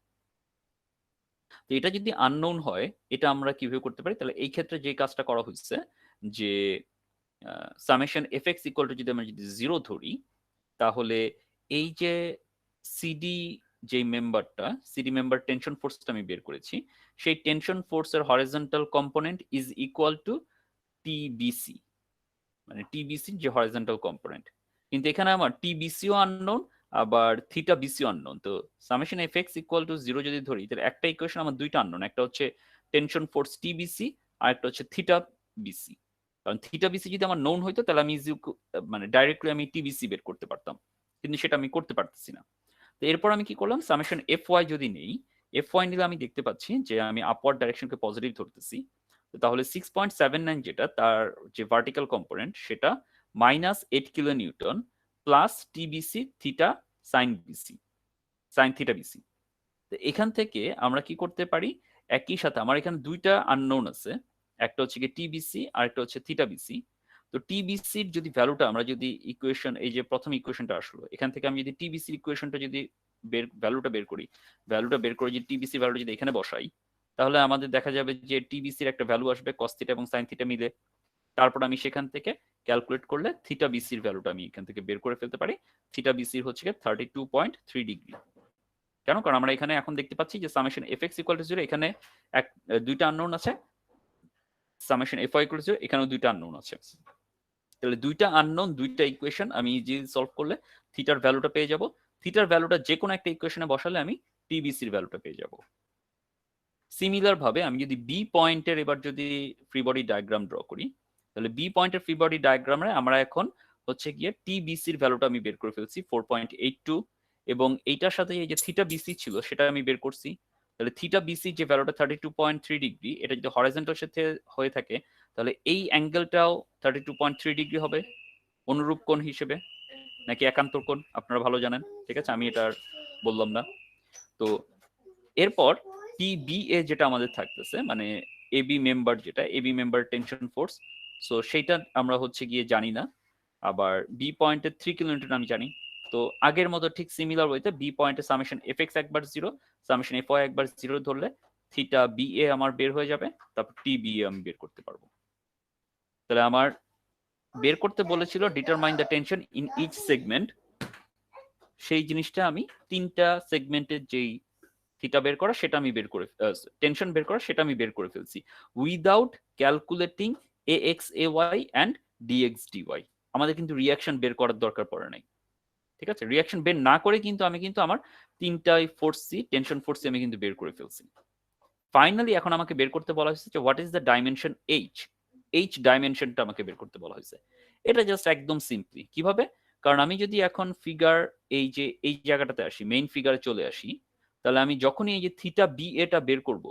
তো এটা যদি আননোন হয়, এটা আমরা কিভাবে করতে পারি? তাহলে এই ক্ষেত্রে যে কাজটা করা হচ্ছে, যে summation F X equal two যদি আমরা যদি 0 ধরি, তাহলে এই যে সিডি যে মেম্বারটা, সিডি মেম্বার টেনশন ফোর্সটা আমি বের করেছি, সেই টেনশন ফোর্সের horizontal component is equal to TBC, মানে টিবিসি যে হরাইজন্টাল কম্পোনেন্ট। কিন্তু এখানে আমার টিবিসিও আননোন, আবার থিটা বিসিও আননোন। তো summation F X equal to 0 যদি ধরি, তাহলে একটা ইকুয়েশন আমার দুইটা আননোন, একটা হচ্ছে টেনশন ফোর্স টিবিসি আর একটা হচ্ছে থিটা বিসি। কারণ থিটা বিসি যদি আমার নোন হইতো, তাহলে আমি মানে ডাইরেক্টলি আমি টিবিসি বের করতে পারতাম, কিন্তু সেটা আমি করতে পারতেছি না। তো এরপর আমি কি করলাম, সামেশন এফ ওয়াই যদি নেই, এফ ওয়াই নিলে আমি দেখতে পাচ্ছি যে আমি আপওয়ার্ড ডাইরেকশনকে পজিটিভ ধরতেছি। তাহলে 6.79 যেটা তার যে ভার্টিক্যাল কম্পোনেন্ট, সেটা -8 kilo newton plus TBC theta sine BC, sine theta BC. তো এখান থেকে আমরা কি করতে পারি, একই সাথে আমার এখানে দুইটা আননোন আছে, একটা হচ্ছে কি টিবিসি আর একটা হচ্ছে থিটা বিসি। তো টিবিসির যদি ভ্যালুটা আমরা যদি ইকুয়েশন, এই যে প্রথম ইকুয়েশনটা আসলো, এখান থেকে আমি যদি টিবিসি ইকুয়েশনটা যদি ভ্যালুটা বের করি, ভ্যালুটা বের করে যদি টিবিসি ভ্যালুটা যদি এখানে বসাই, তাহলে আমাদের দেখা যাবে যে টিবিসির একটা ভ্যালু আসবে কস থিটা এবং সাইন থিটা মিলে। তারপর আমি সেখান থেকে ক্যালকুলেট করলে থিটা বিসির ভ্যালুটা আমি এখান থেকে বের করে ফেলতে পারি। থিটা বিসির হচ্ছে 32.3 ডিগ্রি। কেন? কারণ আমরা এখানে এখন দেখতে পাচ্ছি যে summation F X equal to 0, এখানে দুইটা আননোন আছে, summation F Y equal to 0 এখানেও দুইটা আননোন আছে। তাহলে দুইটা আননোন, দুইটা ইকুয়েশন আমি যে সলভ করলে থিটার ভ্যালুটা পেয়ে যাব। থিটার ভ্যালুটা যে কোনো একটা ইকুয়েশনে বসালে আমি টিবিসির ভ্যালুটা পেয়ে যাব। সিমিলার ভাবে আমি যদি বি পয়েন্টের এবার যদি ফ্রি বডি ডায়াগ্রাম ড্র করি, তাহলে বি পয়েন্টের ফ্রি বডি ডায়াগ্রামে আমরা এখন হচ্ছে গিয়ে টিবিসির ভ্যালুটা আমি বের করে ফেলছি 4.82, এবং এইটার সাথে এই যে থিটা বিসি ছিল সেটা আমি বের করছি। তাহলে থিটা বিসি যে ভ্যালুটা 32.3 ডিগ্রি, এটা যদি হরাইজন্টাল সাথে হয়ে থাকে, তাহলে এই অ্যাঙ্গেলটাও 32.3 ডিগ্রি হবে অনুরূপ কোণ হিসেবে, নাকি একান্তর কোণ আপনারা ভালো জানেন, ঠিক আছে, আমি এটা আর বললাম না। তো এরপর টিবিএ যেটা আমাদের থাকতেছে, মানে এবি মেম্বার, যেটা AB member tension force, so সেইটা আমরা হচ্ছে গিয়ে জানি না। আবার বি পয়েন্টের 3 কিলোনিউটন আমি জানি, তো আগের মতো ঠিক সিমিলার ওয়েতে বি পয়েন্টে সামেশন এফ এক্স একবার 0, সামেশন এফ ওয়াই একবার 0 ধরলে থিটা বি এ আমার বের হয়ে যাবে, তারপর টি বি এ আমি বের করতে পারবো। তাহলে আমার বের করতে বলেছিল determine the tension in each segment, সেই জিনিসটা আমি 3টা সেগমেন্টের যেই থিটা বের করা সেটা আমি বের করে, টেনশন বের করা সেটা আমি বের করে ফেলছি without calculating A X A Y and DX DY. আমাদের কিন্তু রিয়াকশন বের করার দরকার পড়ে নাই, ঠিক আছে? রিয়াকশন বের না করে কিন্তু আমি কিন্তু আমার 3টাই ফোর্সি, টেনশন ফোর্সি আমি কিন্তু বের করে ফেলছি। ফাইনালি এখন আমাকে বের করতে বলা হয়েছে যে what is the dimension H, H ডাইমেনশনটা আমাকে বের করতে বলা হয়েছে। এটা জাস্ট একদম সিম্পলি কিভাবে, কারণ আমি যদি এখন ফিগার এই যে এই জায়গাটাতে আসি, মেইন ফিগারে চলে আসি, তাহলে আমি যখনই এই যে থিটা বি এটা বের করব,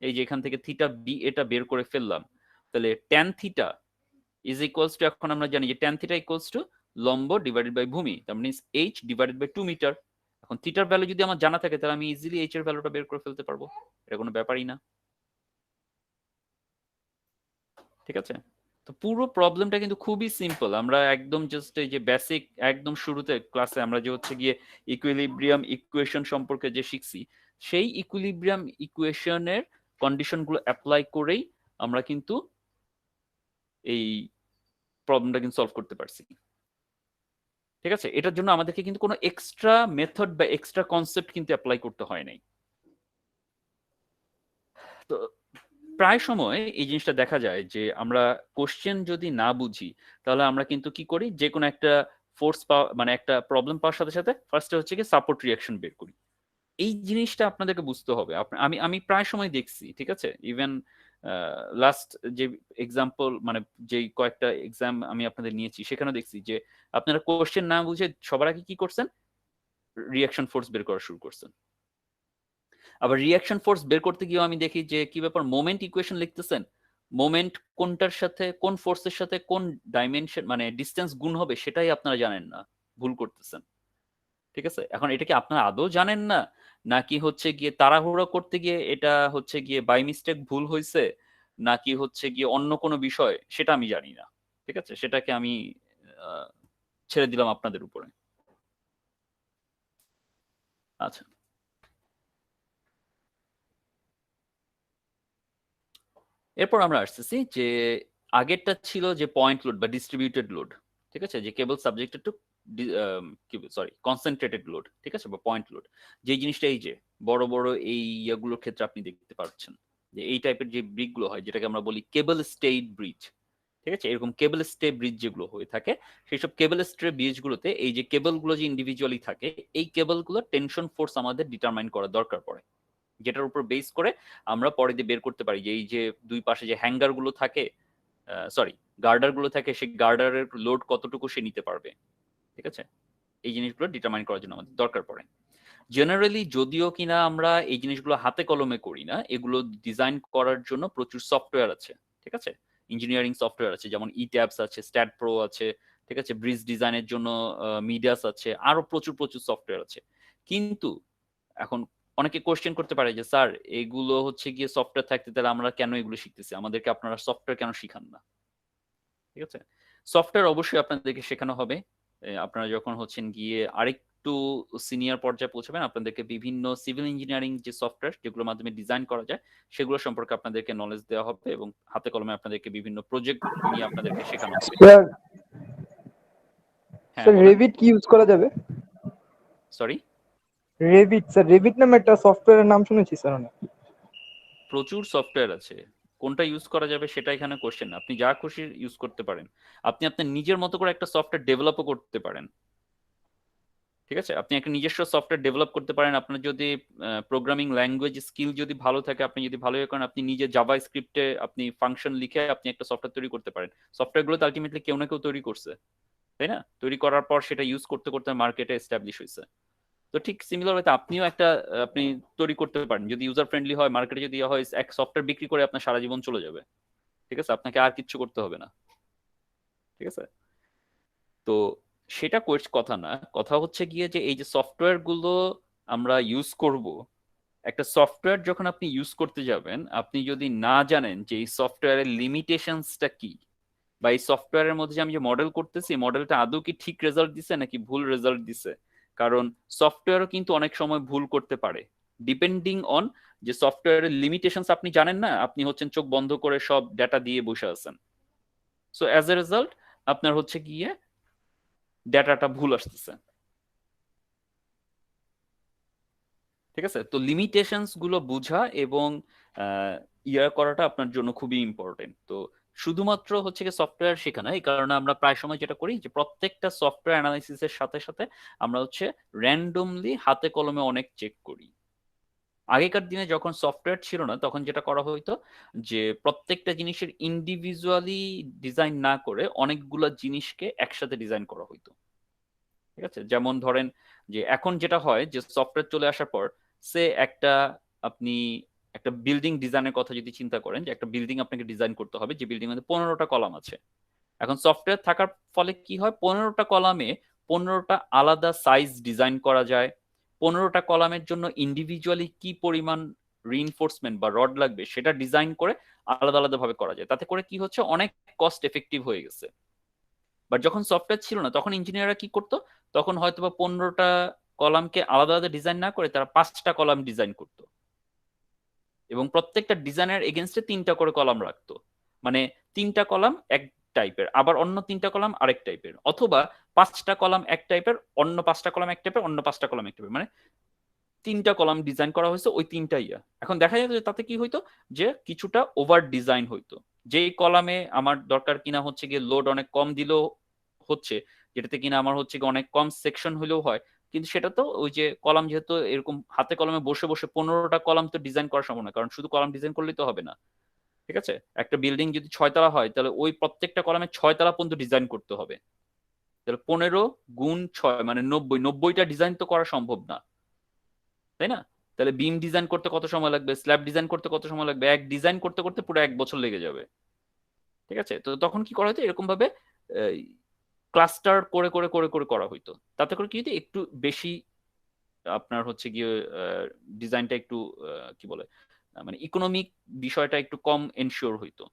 এই যে এখান থেকে থিটা বি এটা বের করে ফেললাম, তাহলে tan theta is equals two, এখন আমরা জানি যে ট্যান থিটা ইকুয়ালস টু লম্ব ডিভাইডেড বাই ভূমি, তার মানে এইচ ডিভাইডেড বাই 2 মিটার। এখন থিটার ভ্যালু যদি আমার জানা থাকে তাহলে আমি ইজিলি এইচ এর ভ্যালুটা বের করে ফেলতে পারবো, এটা কোনো ব্যাপারই না, ঠিক আছে? তো পুরো প্রবলেমটা কিন্তু খুবই সিম্পল। আমরা একদম জাস্ট এই যে বেসিক একদম শুরুতে ক্লাসে আমরা যে হচ্ছে গিয়ে ইকুইলিব্রিয়াম ইকুয়েশন সম্পর্কে যে শিখছি, সেই ইকুইলিব্রিয়াম ইকুয়েশনের কন্ডিশনগুলো অ্যাপ্লাই করেই আমরা কিন্তু এই প্রবলেমটা কিন্তু সলভ করতে পারছি, ঠিক আছে? এটার জন্য আমাদেরকে কিন্তু কোনো এক্সট্রা মেথড বা এক্সট্রা কনসেপ্ট কিন্তু অ্যাপ্লাই করতে হয় নাই। তো প্রায় সময় এই জিনিসটা দেখা যায় যে আমরা কোশ্চেন যদি না বুঝি তাহলে আমরা কিন্তু কি করি, যে কোনো একটা ফোর্স পাওয়া মানে একটা প্রবলেম পাওয়ার সাথে সাথে ফার্স্টে হচ্ছে কি সাপোর্ট রিয়াকশন বের করি। এই জিনিসটা আপনাদেরকে বুঝতে হবে। আমি আমি প্রায় সময় দেখছি, ঠিক আছে? ইভেন লাস্ট যে এক্সাম্পল মানে যেই কয়েকটা এক্সাম আমি আপনাদের নিয়েছি সেখানে দেখছি যে আপনারা কোশ্চেন না বুঝে সবার আগে কি করছেন, রিয়াকশন ফোর্স বের করা শুরু করছেন। আবার রিয়াকশন ফোর্স বের করতে গিয়েও আমি দেখি যে কি ব্যাপার, মোমেন্ট ইকুয়েশন লিখতেছেন, মোমেন্ট কোনটার সাথে কোন ফোর্সের সাথে কোন ডাইমেনশন মানে ডিসটেন্স গুণ হবে সেটাই আপনারা জানেন না, ভুল করতেছেন, ঠিক আছে? এখন এটা কি আপনারা আদৌ জানেন না, নাকি হচ্ছে গিয়ে তাড়াহুড়ো করতে গিয়ে এটা হচ্ছে গিয়ে বাই মিস্টেক ভুল হয়েছে, নাকি হচ্ছে গিয়ে অন্য কোনো বিষয়, সেটা আমি জানি না, ঠিক আছে? সেটাকে আমি আহ, ছেড়ে দিলাম আপনাদের উপরে। আচ্ছা, এরপর আমরা আসতেছি যে আগেরটা ছিল যে পয়েন্ট লোড বা ডিস্ট্রিবিউটেড লোড, ঠিক আছে? যে cable subjected to sorry concentrated load, ঠিক আছে, বা পয়েন্ট লোড। যে জিনিসটা এই যে বড় বড় এই ইয়েগুলোর ক্ষেত্রে আপনি দেখতে পাচ্ছেন যে এই টাইপের যে ব্রিজ গুলো হয় যেটাকে আমরা বলি কেবল স্টেড ব্রিজ, ঠিক আছে? এরকম কেবল স্টে ব্রিজ যেগুলো হয়ে থাকে সেই সব কেবল স্টে ব্রিজ গুলোতে এই যে কেবল গুলো যে ইন্ডিভিজুয়ালি থাকে, এই কেবল গুলো টেনশন ফোর্স আমাদের ডিটারমাইন করার দরকার পড়ে, যেটার উপর বেস করে আমরা পরে দিয়ে বের করতে পারি যে এই যে দুই পাশে যে হ্যাঙ্গার গুলো থাকে, সরি গার্ডার গুলো থাকে, সেই গার্ডারের লোড কতটুকু সে নিতে পারবে, ঠিক আছে? এই জিনিসগুলো ডিটারমাইন করার জন্য আমাদের দরকার পড়ে। জেনারেলি যদিও কিনা আমরা এই জিনিসগুলো হাতে কলমে করি না, এগুলো ডিজাইন করার জন্য প্রচুর সফটওয়্যার আছে, ঠিক আছে? ইঞ্জিনিয়ারিং সফটওয়্যার আছে, যেমন ইট্যাবস আছে, স্ট্যাট প্রো আছে, ঠিক আছে? ব্রিজ ডিজাইনের জন্য মিডিয়াস আছে, আরো প্রচুর প্রচুর সফটওয়্যার আছে। কিন্তু এখন অনেকে কোশ্চেন করতে পারে যে স্যার এগুলো হচ্ছে গিয়ে সফটওয়্যার থাকতে তাহলে আমরা কেন এগুলো শিখতেছি, আমাদেরকে আপনারা সফটওয়্যার কেন শিখান না, ঠিক আছে? সফটওয়্যার অবশ্যই আপনাদেরকে শেখানো হবে। আপনারা যখন হচ্ছেন গিয়ে আরেকটু সিনিয়র পর্যায়ে পৌঁছাবেন আপনাদেরকে বিভিন্ন সিভিল ইঞ্জিনিয়ারিং যে সফটওয়্যার যেগুলোর মাধ্যমে ডিজাইন করা যায় সেগুলো সম্পর্কে আপনাদেরকে নলেজ দেওয়া হবে এবং হাতে কলমে আপনাদেরকে বিভিন্ন প্রজেক্ট নিয়ে আপনাদেরকে শেখানো হবে। স্যার হ্যাঁ স্যার রেভিট কি ইউজ করা যাবে? সরি, রেভিট স্যার, রেভিট নামে একটা সফটওয়্যারের নাম শুনেছি স্যার অনেক। প্রচুর সফটওয়্যার আছে, কোনটা ইউজ করা যাবে সেটা এখানে কোশ্চেন না। আপনি যা খুশি ইউজ করতে পারেন, আপনি আপনার নিজের মতো করে একটা সফটওয়্যার ডেভেলপও করতে পারেন, ঠিক আছে? আপনি একটা নিজস্ব সফটওয়্যার ডেভেলপ করতে পারেন। আপনার যদি প্রোগ্রামিং ল্যাঙ্গুয়েজ স্কিল যদি ভালো থাকে, আপনি যদি ভালো করেন, আপনি নিজে জাভা স্ক্রিপ্টে আপনি ফাংশন লিখে আপনি একটা সফটওয়্যার তৈরি করতে পারেন। সফটওয়্যারগুলো তো আলটিমেটলি কেউ না কেউ তৈরি করছে, তাই না? তৈরি করার পর সেটা ইউজ করতে করতে মার্কেটে এস্টাবলিশ হয়েছে। তো ঠিক সিমিলার ওয়েতে আপনিও একটা আপনি তৈরি করতে পারেন, যদি ইউজার ফ্রেন্ডলি হয়, মার্কেটে যদি হয়, এক সফটওয়্যার বিক্রি করে আপনার সারা জীবন চলে যাবে, ঠিক আছে? আপনাকে আর কিচ্ছু করতে হবে না, ঠিক আছে? তো সেটা কথা না, কথা হচ্ছে গিয়ে যে এই যে সফটওয়্যার গুলো আমরা ইউজ করব, একটা সফটওয়্যার যখন আপনি ইউজ করতে যাবেন আপনি যদি না জানেন যে এই সফটওয়্যারের লিমিটেশনসটা কি, বা এই সফটওয়্যারের মধ্যে যে আমি যে মডেল করতেছি মডেলটা আদৌ কি ঠিক রেজাল্ট দিছে নাকি ভুল রেজাল্ট দিছে। কারণ সফটওয়্যারও কিন্তু অনেক সময় ভুল করতে পারে, ডিপেন্ডিং অন যে সফটওয়্যারের লিমিটেশনস আপনি জানেন না, আপনি হচ্ছেন চোখ বন্ধ করে সব ডেটা দিয়ে বসে আছেন। সো অ্যাজ এ রেজাল্ট আপনার হচ্ছে গিয়ে ডেটাটা ভুল আসতেছে। ঠিক আছে, তো লিমিটেশনস গুলো বোঝা এবং করাটা আপনার জন্য খুবই ইম্পর্টেন্ট। তো শুধুমাত্র হচ্ছে কি সফটওয়্যার শেখা না, এই কারণে আমরা প্রায় সময় যেটা করি যে প্রত্যেকটা সফটওয়্যার অ্যানালাইসিসের সাথে সাথে আমরা হচ্ছে র্যান্ডমলি হাতে কলমে অনেক চেক করি। আগেকার দিনে যখন সফটওয়্যার ছিল না তখন যেটা করা হইতো যে প্রত্যেকটা জিনিসের ইন্ডিভিজুয়ালি ডিজাইন না করে অনেকগুলা জিনিসকে একসাথে ডিজাইন করা হইতো। ঠিক আছে, যেমন ধরেন যে এখন যেটা হয় যে সফটওয়্যার চলে আসার পর সে আপনি একটা বিল্ডিং ডিজাইনের কথা যদি চিন্তা করেন যে একটা বিল্ডিং আপনাকে ডিজাইন করতে হবে, যে বিল্ডিং মধ্যে 15টা কলাম আছে। এখন সফটওয়্যার থাকার ফলে কি হয়, 15টা কলামে 15টা আলাদা সাইজ ডিজাইন করা যায়। 15টা কলামের জন্য ইন্ডিভিজুয়ালি কি পরিমাণ রিইনফোর্সমেন্ট বা রড লাগবে সেটা ডিজাইন করে আলাদা আলাদা ভাবে করা যায়। তাতে করে কি হচ্ছে, অনেক কস্ট এফেক্টিভ হয়ে গেছে। বাট যখন সফটওয়্যার ছিল না তখন ইঞ্জিনিয়াররা কি করতো, তখন হয়তো বা 15টা কলামকে আলাদা আলাদা ডিজাইন না করে তারা 5টা কলাম ডিজাইন করতো এবং প্রত্যেকটা ডিজাইনের এগেনস্টে 3টা করে কলাম রাখতো। মানে 3টা কলাম এক টাইপের, আবার অন্য 3টা কলাম আরেক টাইপের, অথবা 5টা কলাম এক টাইপের, অন্য 5টা কলাম এক টাইপের, অন্য 5টা কলাম এক টাইপের, মানে 3টা কলাম ডিজাইন করা হয়েছে ওই 3টা এখন দেখা যেত যে তাতে কি হইতো যে কিছুটা ওভার ডিজাইন হইতো। যেই কলামে আমার দরকার কিনা হচ্ছে গিয়ে লোড অনেক কম দিলেও হচ্ছে, যেটাতে কিনা আমার হচ্ছে গিয়ে অনেক কম সেকশন হলেও হয়, কিন্তু সেটা তো ওই যে কলাম যেহেতু এরকম হাতে কলমে বসে বসে 15টা কলাম তো ডিজাইন করা সম্ভব না, কারণ শুধু কলাম ডিজাইন করলেই তো হবে না। ঠিক আছে, একটা বিল্ডিং যদি 6 তলা হয় তাহলে ওই প্রত্যেকটা কলামে 6 তলা পর্যন্ত ডিজাইন করতে হবে। তাহলে 15 গুণ 6 মানে 90টা ডিজাইন তো করা সম্ভব না, তাই না? তাহলে বিম ডিজাইন করতে কত সময় লাগবে, স্ল্যাব ডিজাইন করতে কত সময় লাগবে, এক ডিজাইন করতে করতে পুরো 1 বছর লেগে যাবে। ঠিক আছে, তো তখন কি করা হতো, এরকম ভাবে ক্লাস্টার করে করে করে করে করা হইতো। তাতে করে কি হতো, একটু বেশি আপনার হচ্ছে গিয়ে ডিজাইনটা একটু কি বলে মানে ইকোনমিক বিষয়টা একটু কম এনশিওর হইতো।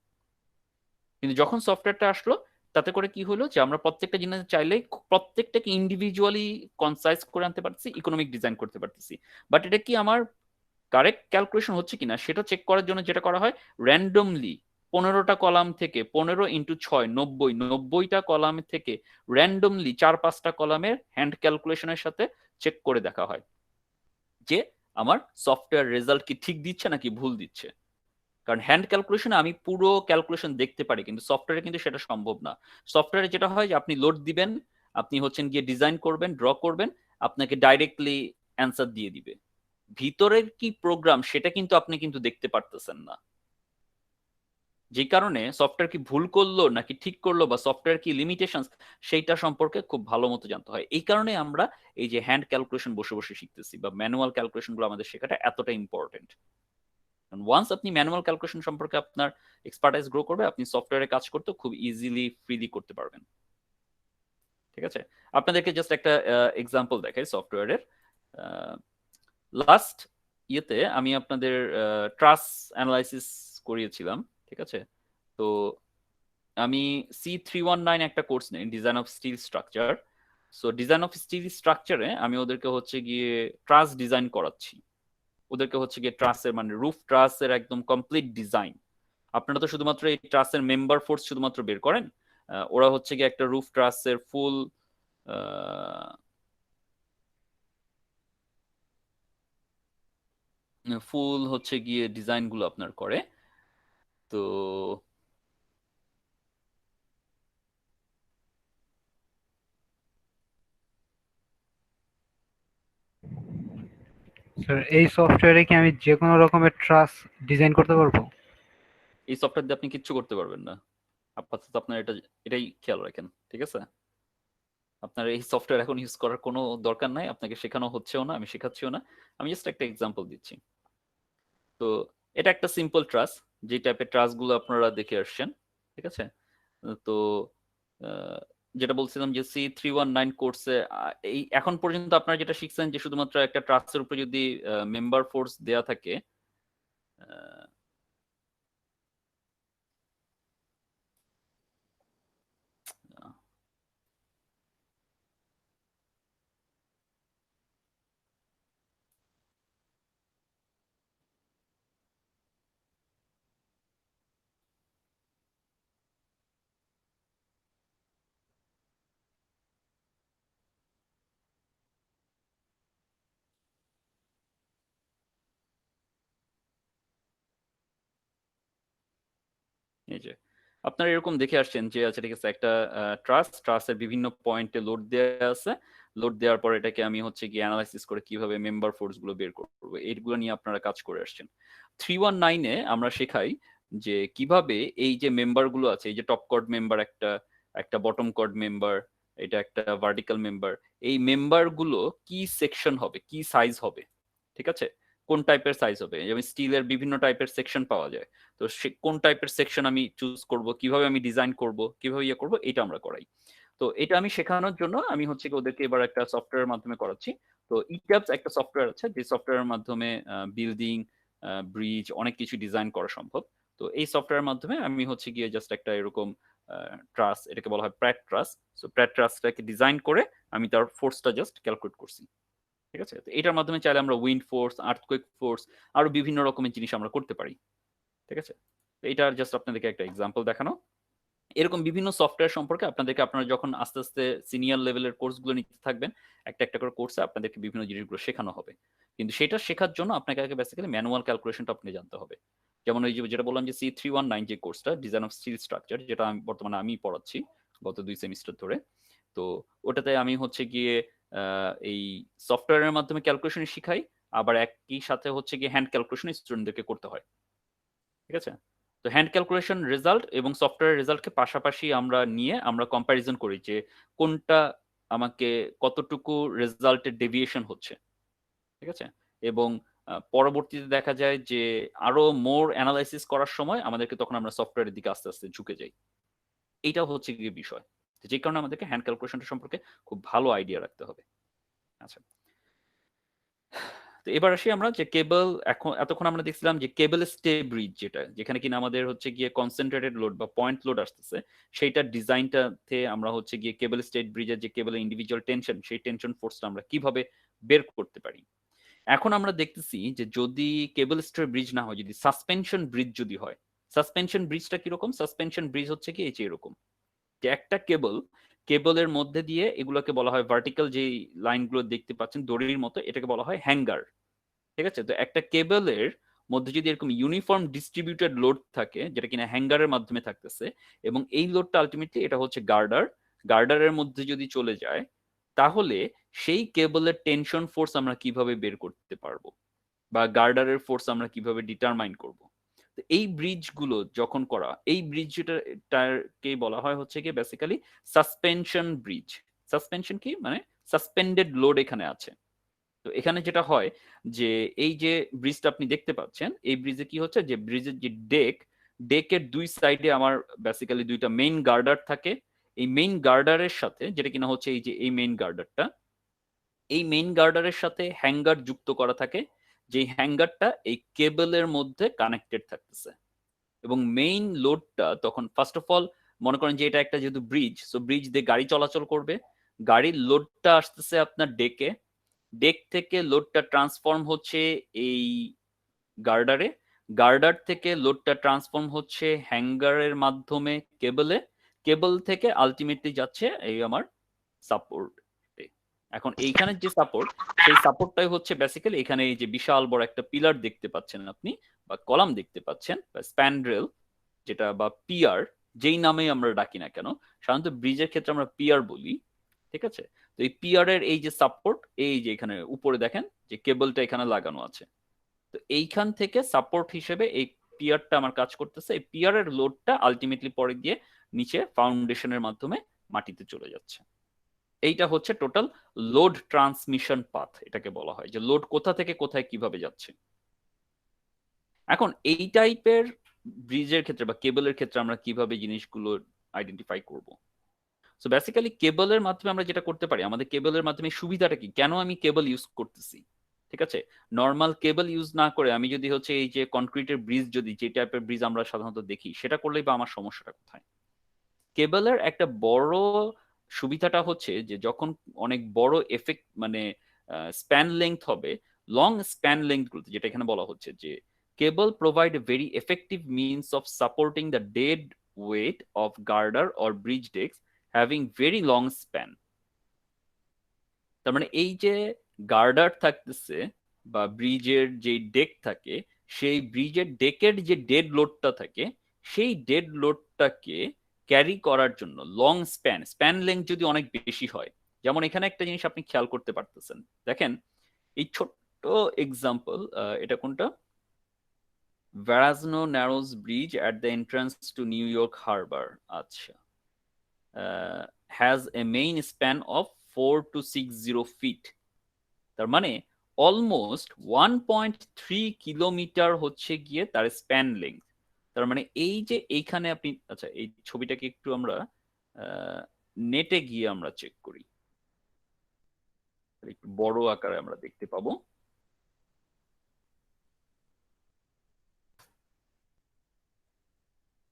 কিন্তু যখন সফটওয়্যারটা আসলো তাতে করে কি হলো যে আমরা প্রত্যেকটা জিনিস চাইলেই প্রত্যেকটাকে ইন্ডিভিজুয়ালি কনসাইজ করে আনতে পারতেছি, ইকোনমিক ডিজাইন করতে পারতেছি। বাট এটা কি আমার কারেক্ট ক্যালকুলেশন হচ্ছে কিনা সেটা চেক করার জন্য যেটা করা হয়, র্যান্ডমলি 15টা কলাম থেকে 15 × 6 90টা কলাম থেকে র্যান্ডমলি 4-5টা কলামের হ্যান্ড ক্যালকুলেশনের সাথে চেক করে দেখা হয় যে আমার সফটওয়্যার রেজাল্ট কি ঠিক দিচ্ছে নাকি ভুল দিচ্ছে। কারণ হ্যান্ড ক্যালকুলেশনে আমি পুরো ক্যালকুলেশন দেখতে পারি, কিন্তু সফটওয়্যারে কিন্তু সেটা সম্ভব না। সফটওয়্যারে যেটা হয় যে আপনি লোড দিবেন, আপনি হচ্ছেন গিয়ে ডিজাইন করবেন, ড্র করবেন, আপনাকে ডাইরেক্টলি অ্যান্সার দিয়ে দিবে। ভিতরের কি প্রোগ্রাম সেটা কিন্তু আপনি কিন্তু দেখতে পারতেছেন না, যে কারণে সফটওয়্যার কি ভুল করলো নাকি ঠিক করলো বা সফটওয়্যার কি লিমিটেশন সেইটা সম্পর্কে খুব ভালো মতো জানতে হয়। এই কারণে আমরা এই যে হ্যান্ড ক্যালকুলেশন বসে বসে শিখতেছি বা ম্যানুয়াল ক্যালকুলেশন গুলো আমাদের শেখাটা এতটা ইম্পর্টেন্ট। ওয়ান্স আপনি ম্যানুয়াল ক্যালকুলেশন সম্পর্কে আপনার এক্সপার্টাইজ গ্রো করবে, আপনি সফটওয়্যারে কাজ করতে খুব ইজিলি ফ্রিলি করতে পারবেন। ঠিক আছে, আপনাদেরকে জাস্ট একটা এক্সাম্পল দেখাই সফটওয়্যারের। লাস্ট ইয়েতে আমি আপনাদের ট্রাস অ্যানালাইসিস করিয়েছিলাম। ঠিক আছে, তো আমি C319 একটা কোর্স নেই, design of steel structure. So design of steel স্ট্রাকচারে আমি ওদেরকে হচ্ছে গিয়ে ট্রাস ডিজাইন করাচ্ছি। ওদেরকে হচ্ছে গিয়ে ট্রাসের মানে রুফ ট্রাসের একদম কমপ্লিট ডিজাইন। আপনারা তো শুধুমাত্র এই ট্রাসের মেম্বার ফোর্স শুধুমাত্র বের করেন, ওরা হচ্ছে গিয়ে একটা রুফ ট্রাসের ফুল হচ্ছে গিয়ে ডিজাইন গুলো আপনার করে। তো স্যার এই সফটওয়্যারে কি আমি যে কোনো রকমের ট্রাস ডিজাইন করতে পারবো? এই সফটওয়্যার দিয়ে আপনি কিচ্ছু করতে পারবেন না আপাতত, আপনার এটাই খেয়াল রাখেন। ঠিক আছে, আপনার এই সফটওয়্যার এখন ইউজ করার কোনো দরকার নাই, আপনাকে শেখানো হচ্ছেও না, আমি শেখাচ্ছিও না, আমি জাস্ট একটা এক্সাম্পল দিচ্ছি। তো এটা একটা সিম্পল ট্রাস, যে টাইপের ট্রাস গুলো আপনারা দেখে আসছেন। ঠিক আছে, তো যেটা বলছিলাম যে C319 কোর্সে এই এখন পর্যন্ত আপনারা যেটা শিখছেন যে শুধুমাত্র একটা ট্রাসের উপরে যদি মেম্বার ফোর্স দেয়া থাকে, এই যে আপনারা এরকম দেখে আসছেন যে আচ্ছা ঠিক আছে একটা ট্রাস্টের বিভিন্ন পয়েন্টে লোড দেওয়া আছে, লোড দেওয়ার পর এটাকে আমি হচ্ছে গিয়ে অ্যানালাইসিস করে কিভাবে মেম্বার ফোর্স গুলো বের করবো, এইগুলো নিয়ে আপনারা কাজ করে আসছেন। 319-এ আমরা শেখাই যে কিভাবে এই যে মেম্বার গুলো আছে, এই যে টপ কর্ড মেম্বার একটা বটম কর্ড মেম্বার, এটা একটা ভার্টিক্যাল মেম্বার, এই মেম্বার গুলো কি সেকশন হবে, কি সাইজ হবে, ঠিক আছে, কোন টাইপের সাইজ হবে, যেমন স্টিলের বিভিন্ন টাইপের সেকশন পাওয়া যায়, তো কোন টাইপের সেকশন আমি চুজ করব, কিভাবে আমি ডিজাইন করব, কিভাবে ইয়ে করব, এটা আমরা করাই। তো এটা আমি শেখানোর জন্য আমি হচ্ছে কি ওদেরকে এবার একটা সফটওয়্যারের মাধ্যমে করাচ্ছি। তো ইট্যাবস একটা সফটওয়্যার আছে যে সফটওয়্যারের মাধ্যমে বিল্ডিং, ব্রিজ অনেক কিছু ডিজাইন করা সম্ভব। তো এই সফটওয়্যারের মাধ্যমে আমি হচ্ছে গিয়ে জাস্ট একটা এরকম ট্রাস, এটাকে বলা হয় প্র্যাট ট্রাস, সো প্র্যাট ট্রাসটাকে ডিজাইন করে আমি তার ফোর্সটা জাস্ট ক্যালকুলেট করছি, ঠিক আছে। তো এটার মাধ্যমে চাইলে আমরা উইন্ড ফোর্স, আর্থকুয়েক ফোর্স, আরো বিভিন্ন রকমের জিনিস আমরা করতে পারি, ঠিক আছে। তো এটার জাস্ট আপনাদেরকে একটা এক্সাম্পল দেখানো। এরকম বিভিন্ন সফটওয়্যার সম্পর্কে আপনাদেরকে, আপনারা যখন আস্তে আস্তে সিনিয়র লেভেলের কোর্সগুলো নিতে থাকবেন, একটা একটা করে কোর্সে আপনাদেরকে বিভিন্ন জিনিসগুলো শেখানো হবে, কিন্তু সেটা শেখার জন্য আপনাকে আগে বেসিক্যালি ম্যানুয়াল ক্যালকুলেশনটা আপনি জানতে হবে। যেমন ওই যেটা বললাম যে C319 যে কোর্সটা, ডিজাইন অফ স্টিল স্ট্রাকচার, যেটা বর্তমানে আমি পড়াচ্ছি গত 2 সেমিস্টার ধরে, তো ওটাতে আমি হচ্ছে গিয়ে এই সফটওয়্যারের মাধ্যমে ক্যালকুলেশন শিখাই, আবার একই সাথে হচ্ছে গিয়ে হ্যান্ড ক্যালকুলেশন স্টুডেন্টদেরকে করতে হয়, ঠিক আছে। তো হ্যান্ড ক্যালকুলেশন রেজাল্ট এবং সফটওয়্যার রেজাল্টকে পাশাপাশি আমরা নিয়ে আমরা কম্প্যারিজন করি যে কোনটা আমাকে কতটুকু রেজাল্টের ডেভিয়েশন হচ্ছে, ঠিক আছে। এবং পরবর্তীতে দেখা যায় যে আরো মোর অ্যানালাইসিস করার সময় আমাদেরকে তখন আমরা সফটওয়্যারের দিকে আস্তে আস্তে ঝুঁকে যাই। এইটা হচ্ছে গিয়ে বিষয়, যে কারণে আমাদেরকে হ্যান্ড ক্যালকুলেশনটা সম্পর্কে খুব ভালো আইডিয়া রাখতে হবে। আচ্ছা, তো এবার আসি আমরা যে কেবল, এখন এতক্ষণ আমরা দেখছিলাম যে কেবল স্টে ব্রিজ, যেটা যেখানে কিনা আমাদের হচ্ছে গিয়ে কনসেন্ট্রেটেড লোড বা পয়েন্ট লোড আসতেছে, সেইটার ডিজাইনটাতে আমরা হচ্ছে গিয়ে কেবল স্টেট ব্রিজের যে কেবলের ইন্ডিভিজুয়াল টেনশন, সেই টেনশন ফোর্সটা আমরা কিভাবে বের করতে পারি। এখন আমরা দেখতেছি যে যদি কেবল স্টে ব্রিজ না হয়, যদি সাসপেনশন ব্রিজ যদি হয়, সাসপেনশন ব্রিজটা কিরকম, সাসপেনশন ব্রিজ হচ্ছে কি এই যে এরকম, যে একটা কেবলের মধ্যে দিয়ে, এগুলোকে বলা হয় ভার্টিক্যাল, যে লাইনগুলো দেখতে পাচ্ছেন দড়ির মতো, এটাকে বলা হয় হ্যাঙ্গার, ঠিক আছে। তো একটা কেবলের মধ্যে যদি এরকম ইউনিফর্ম ডিস্ট্রিবিউটেড লোড থাকে, যেটা কিনা হ্যাঙ্গারের মাধ্যমে থাকতেছে, এবং এই লোডটা আলটিমেটলি এটা হচ্ছে গার্ডারের মধ্যে যদি চলে যায়, তাহলে সেই কেবলের টেনশন ফোর্স আমরা কিভাবে বের করতে পারবো, বা গার্ডারের ফোর্স আমরা কিভাবে ডিটারমাইন করব। তো এই ব্রিজগুলো যখন করা, এই ব্রিজটাকে বলা হয় হচ্ছে কি বেসিক্যালি সাসপেনশন ব্রিজ। সাসপেনশন কি মানে, সাসপেন্ডেড লোড এখানে আছে। তো এখানে যেটা হয় যে এই যে ব্রিজটা আপনি দেখতে পাচ্ছেন, এই ব্রিজে কি হচ্ছে, যে ব্রিজের যে ডেকের দুই সাইডে আমার বেসিক্যালি দুইটা মেইন গার্ডার থাকে। এই মেইন গার্ডারের সাথে, যেটা কিনা হচ্ছে এই যে এই মেইন গার্ডারটা, এই মেইন গার্ডারের সাথে হ্যাঙ্গার যুক্ত করা থাকে, যে হ্যাঙ্গারটা এই কেবলের মধ্যে কানেক্টেড থাকতেছে। এবং মেইন লোডটা তখন ফার্স্ট অফ অল মনে করেন যে এটা একটা যেহেতু ব্রিজ, সো ব্রিজ দিয়ে গাড়ি চলাচল করবে, গাড়ির লোডটা আসতেছে আপনার ডেক থেকে লোডটা ট্রান্সফর্ম হচ্ছে এই গার্ডার থেকে লোডটা ট্রান্সফর্ম হচ্ছে হ্যাঙ্গারের মাধ্যমে কেবল থেকে আলটিমেটলি যাচ্ছে এই আমার সাপোর্ট। এখন এইখানে যে সাপোর্ট, সেই সাপোর্টটাই হচ্ছে বেসিক্যালি এখানে এই যে বিশাল বড় একটা পিলার দেখতে পাচ্ছেন আপনি, বা কলাম দেখতে পাচ্ছেন, বা স্প্যান্ড্রেল যেটা, বা পিয়ার, যেই নামেই আমরা ডাকি না কেন, সাধারণত ব্রিজের ক্ষেত্রে আমরা পিয়ার বলি, ঠিক আছে। তো এই পিয়ারের এই যে সাপোর্ট, এই যে এখানে উপরে দেখেন যে কেবলটা এখানে লাগানো আছে, তো এইখান থেকে সাপোর্ট হিসেবে এই পিয়ারটা আমার কাজ করতেছে, এই পিয়ারের লোডটা আলটিমেটলি পরে গিয়ে নিচে ফাউন্ডেশনের মাধ্যমে মাটিতে চলে যাচ্ছে। এইটা হচ্ছে টোটাল লোড ট্রান্সমিশন পাথ, এটাকে বলা হয় যে লোড কোথা থেকে কোথায় কিভাবে যাচ্ছে। এখন এই টাইপের ব্রিজের ক্ষেত্রে বা কেবলের ক্ষেত্রে আমরা কিভাবে জিনিসগুলো আইডেন্টিফাই করব। সো বেসিক্যালি কেবলের মাধ্যমে আমরা যেটা করতে পারি, আমাদের কেবলের মাধ্যমে সুবিধাটা কি, কেন আমি কেবল ইউজ করতেছি, ঠিক আছে। নর্মাল কেবল ইউজ না করে আমি যদি হচ্ছে এই যে কনক্রিটের ব্রিজ, যদি যে টাইপের ব্রিজ আমরা সাধারণত দেখি, সেটা করলেই বা আমার সমস্যাটা কোথায়। কেবলের একটা বড় সুবিধাটা হচ্ছে যে যখন অনেক বড় এফেক্ট মানে স্প্যান লেংথ হবে, লং স্প্যান লেংথ গুলোতে, যেটা এখানে বলা হচ্ছে যে cable provide a very effective means of supporting the dead weight of girder or bridge decks having very long span. তার মানে এই যে গার্ডার থাকতেছে বা ব্রিজের যে ডেক থাকে, সেই ব্রিজের ডেকের যে ডেড লোডটা থাকে, সেই ডেড লোডটাকে ক্যারি করার জন্য লং স্প্যান লেন্থ যদি অনেক বেশি হয়, যেমন এখানে একটা জিনিস আপনি খেয়াল করতে পারতেছেন, দেখেন এই ছোট্ট এক্সাম্পল, এটা কোনটা, Verrazzano Narrows bridge at the entrance to New York harbour, আচ্ছা, has a main span of 4 to 60 feet, তার মানে অলমোস্ট 1.3 কিলোমিটার হচ্ছে গিয়ে তার স্প্যান লেন্থ। তার মানে এই যে এইখানে আপনি, আচ্ছা এই ছবিটাকে একটু আমরা নেটে গিয়ে আমরা চেক করি, একটু বড় আকারে আমরা দেখতে পাবো।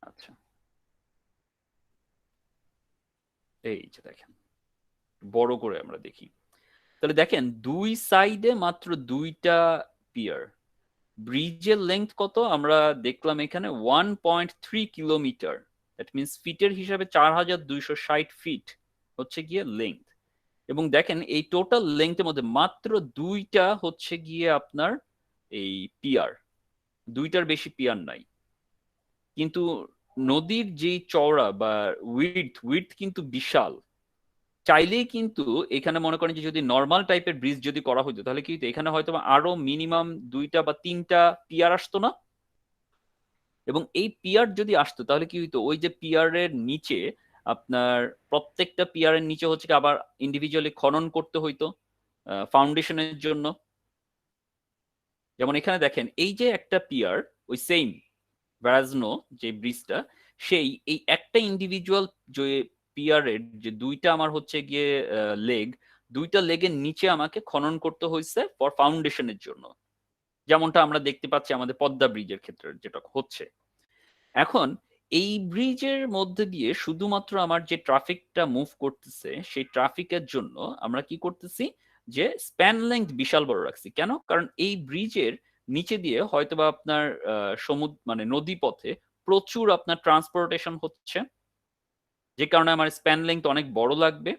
আচ্ছা এই যে দেখেন, বড় করে আমরা দেখি, তাহলে দেখেন দুই সাইডে মাত্র 2টা পিয়ার, ব্রিজের লেন্থ কত আমরা দেখলাম এখানে 1.3 কিলোমিটার, দ্যাট মিনস ফিটের হিসাবে 4260 ফিট হচ্ছে গিয়ে লেন্থ। এবং দেখেন এই টোটাল লেন্থের মধ্যে মাত্র 2টা হচ্ছে গিয়ে আপনার এই পিয়ার, 2টার বেশি পিয়ার নাই। কিন্তু নদীর যে চওড়া বা উইডথ কিন্তু বিশাল, চাইলেই কিন্তু এখানে মনে করেন যে যদি নর্মাল টাইপের ব্রিজ যদি করা হতো তাহলে কি এখানে হয়তো আরো মিনিমাম 2টা বা 3টা পিয়ার আসতো না। এবং এই পিয়ার যদি আসতো তাহলে কি হইতো, ওই যে পিয়ারের নিচে আপনার প্রত্যেকটা পিয়ারের নিচে হচ্ছে আবার ইন্ডিভিজুয়ালি খনন করতে হইতো ফাউন্ডেশনের জন্য। যেমন এখানে দেখেন এই যে একটা পিয়ার, ওই সেম ভ্যারাজনো যে ব্রিজটা, সেই এই একটা ইন্ডিভিজুয়াল যে পিয়ারের যে 2টা আমার হচ্ছে গিয়ে লেগ, 2টা লেগের নিচে আমাকে খনন করতে হয়েছে ফর ফাউন্ডেশনের জন্য, যেমনটা আমরা দেখতে পাচ্ছি আমাদের পদ্মা ব্রিজের ক্ষেত্রে যেটা হচ্ছে। এখন এই ব্রিজের মধ্যে দিয়ে শুধুমাত্র আমার যে ট্রাফিকটা মুভ করতেছে সেই ট্রাফিকের জন্য আমরা কি করতেছি যে স্প্যান লেন্থ বিশাল বড় রাখছি। কেন? কারণ এই ব্রিজের নিচে দিয়ে হয়তোবা আপনার সমুদ্র মানে নদী পথে প্রচুর আপনার ট্রান্সপোর্টেশন হচ্ছে, যে কারণে আমার স্প্যান লেন্থ অনেক বড় লাগবে।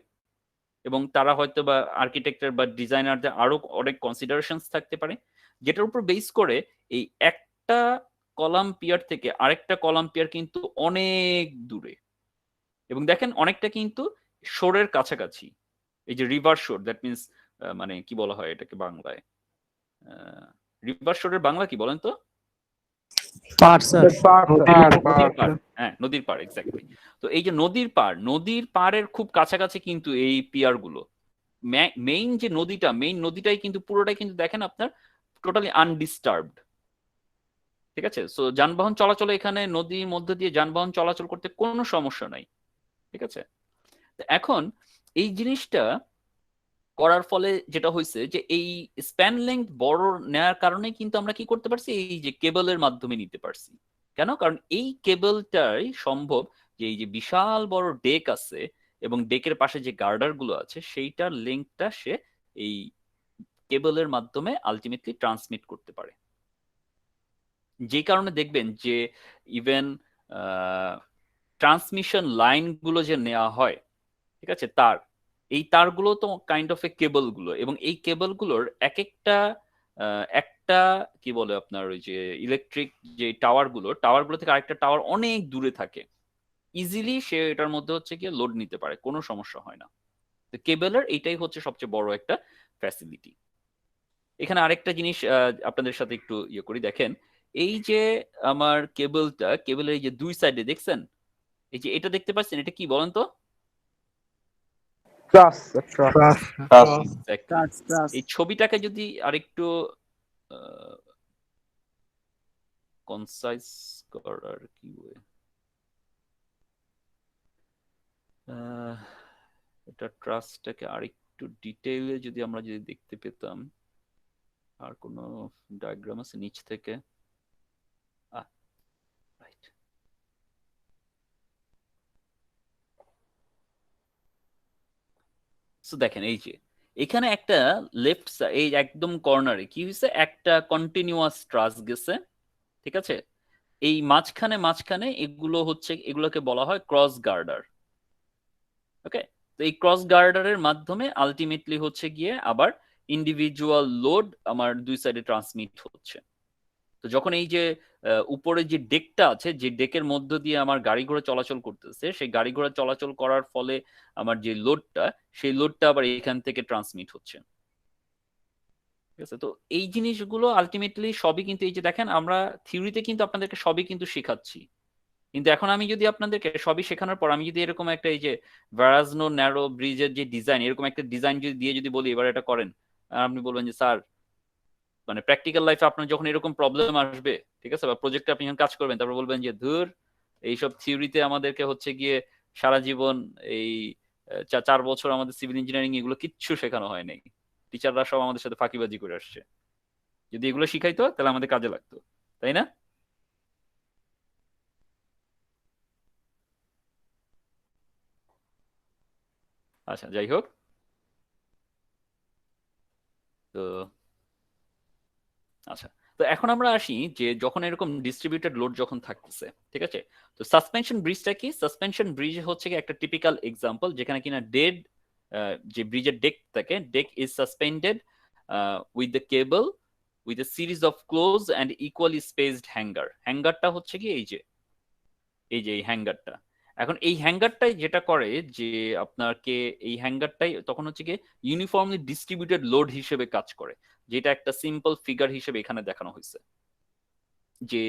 এবং তারা হয়তো বা আর্কিটেক্টর বা ডিজাইনারদের আরো অনেক কনসিডারেশনস থাকতে পারে, যেটার উপর বেস করে এই একটা কলাম পিয়ার থেকে আরেকটা কলাম পিয়ার কিন্তু অনেক দূরে। এবং দেখেন অনেকটা কিন্তু শোরের কাছাকাছি, এই যে রিভার শোর, দ্যাট মিনস মানে কি বলা হয় এটাকে বাংলায়, রিভার শোরের বাংলা কি বলেন তো? পার স্যার। নদীর পাড়, হ্যাঁ নদীর পাড়, এক্স্যাক্টলি। তো এই যে নদীর পাড়ের খুব কাছাকাছি কিন্তু এই পিয়ার গুলো, মেইন যে মেইন নদীটাই কিন্তু পুরোটাই কিন্তু দেখেন আপনার টোটালি আনডিস্টার্বড, ঠিক আছে? সো যানবাহন চলাচলে এখানে নদীর মধ্যে দিয়ে যানবাহন চলাচল করতে কোনো সমস্যা নাই, ঠিক আছে? এখন এই জিনিসটা করার ফলে যেটা হয়েছে যে এই স্প্যান লেন্থ বড় নেওয়ার কারণে কিন্তু আমরা কি করতে পারছি, এই যে কেবলের মাধ্যমে নিতে পারছি। কেন? কারণ এই কেবলটাই সম্ভব যে এই যে বিশাল বড় ডেক আছে এবং ডেকের পাশে যে গার্ডার গুলো আছে সেইটার লিঙ্কটা সে এই কেবলের মাধ্যমে আলটিমেটলি ট্রান্সমিট করতে পারে। যে কারণে দেখবেন যে ইভেন ট্রান্সমিশন লাইন গুলো যে নেওয়া হয়, ঠিক আছে, এই তারগুলো তো কাইন্ড অফ এ কেবল গুলো, এবং এই কেবল গুলোর একটা কি বলে আপনার ওই যে ইলেকট্রিক যে টাওয়ার গুলো থেকে আরেকটা টাওয়ার অনেক দূরে থাকে, ইজিলি সে এটার মধ্যে হচ্ছে গিয়ে লোড নিতে পারে, কোনো সমস্যা হয় না। তো কেবলের এইটাই হচ্ছে সবচেয়ে বড় একটা ফ্যাসিলিটি। এখানে আরেকটা জিনিস আপনাদের সাথে একটু ইয়ে করি, দেখেন এই যে আমার কেবলের এই যে দুই সাইডে দেখছেন, এই যে এটা দেখতে পাচ্ছেন, এটা কি বলেন তো? এই ছবিটাকে যদি আরেকটু কনসাইজ করার কি এটা ট্রাস্টটাকে আরেকটু ডিটেইলে যদি আমরা দেখতে পেতাম, আর কোনো ডায়াগ্রাম আছে নিচ থেকে? রাইট, সো দেখেন এই যে এখানে একটা লেফট এই একদম কর্নারে কি হয়েছে, একটা কন্টিনিউয়াস ট্রাস গেছে, ঠিক আছে? এই মাঝখানে এগুলোকে বলা হয় ক্রস গার্ডার। ওকে, তো এই ক্রস গার্ডারের মাধ্যমে আলটিমেটলি হচ্ছে গিয়ে আবার ইন্ডিভিজুয়াল লোড আমার দুই সাইডে ট্রান্সমিট হচ্ছে। তো যখন এই যে উপরে যে ডেকটা আছে, যে ডেকের মধ্য দিয়ে আমার গাড়ি ঘোড়া চলাচল করতেছে, সেই গাড়ি ঘোড়া চলাচল করার ফলে আমার যে লোডটা, সেই লোডটা আবার এখান থেকে ট্রান্সমিট হচ্ছে। ঠিক আছে, তো এই জিনিসগুলো আলটিমেটলি সবই কিন্তু এই যে দেখেন, আমরা থিওরিতে কিন্তু আপনাদেরকে সবই কিন্তু শেখাচ্ছি, কিন্তু এখন আমি যদি আপনাদেরকে সবই শেখানোর পর আমি যদি এরকম একটা এই যে ভ্যারাজনো ন্যারো ব্রিজের যে ডিজাইন, এরকম একটা ডিজাইন যদি দিয়ে যদি বলি এবার এটা করেন, আর আপনি বলবেন যে স্যার মানে প্র্যাকটিক্যাল লাইফে আপনার যখন এরকম প্রবলেম আসবে, ঠিক আছে, বা প্রজেক্টে আপনি যখন কাজ করবেন, তারপর বলবেন যে ধুর, এইসব থিওরিতে আমাদেরকে হচ্ছে গিয়ে সারা জীবন এই 4 বছর আমাদের সিভিল ইঞ্জিনিয়ারিং এগুলো কিচ্ছু শেখানো হয় নাই, টিচাররা সব আমাদের সাথে ফাঁকিবাজি করে আসছে। যদি এগুলো শিখাইতো তাহলে আমাদের কাজে লাগতো, তাই না? আচ্ছা, যাই হোক, তো আচ্ছা, তো এখন আমরা আসি যে যখন এরকম ডিস্ট্রিবিউটেড লোড যখন থাকতেছে, ঠিক আছে, তো সাসপেনশন ব্রিজটা কি? সাসপেনশন ব্রিজ হচ্ছে কি একটা টিপিক্যাল এক্সাম্পল যেখানে কিনা ডেড যে ব্রিজের ডেক থাকে, deck is suspended with the cable with a series of close and equally spaced hanger. হ্যাঙ্গারটা হচ্ছে কি এই যে এই হ্যাঙ্গারটা। এখন এই হ্যাঙ্গারটাই যেটা করে যে আপনাকে এই হ্যাঙ্গারটাই তখন হচ্ছে কি ইউনিফর্মলি ডিস্ট্রিবিউটেড লোড হিসেবে কাজ করে, যেটা একটা সিম্পল ফিগার হিসেবে এখানে দেখানো হয়েছে। যে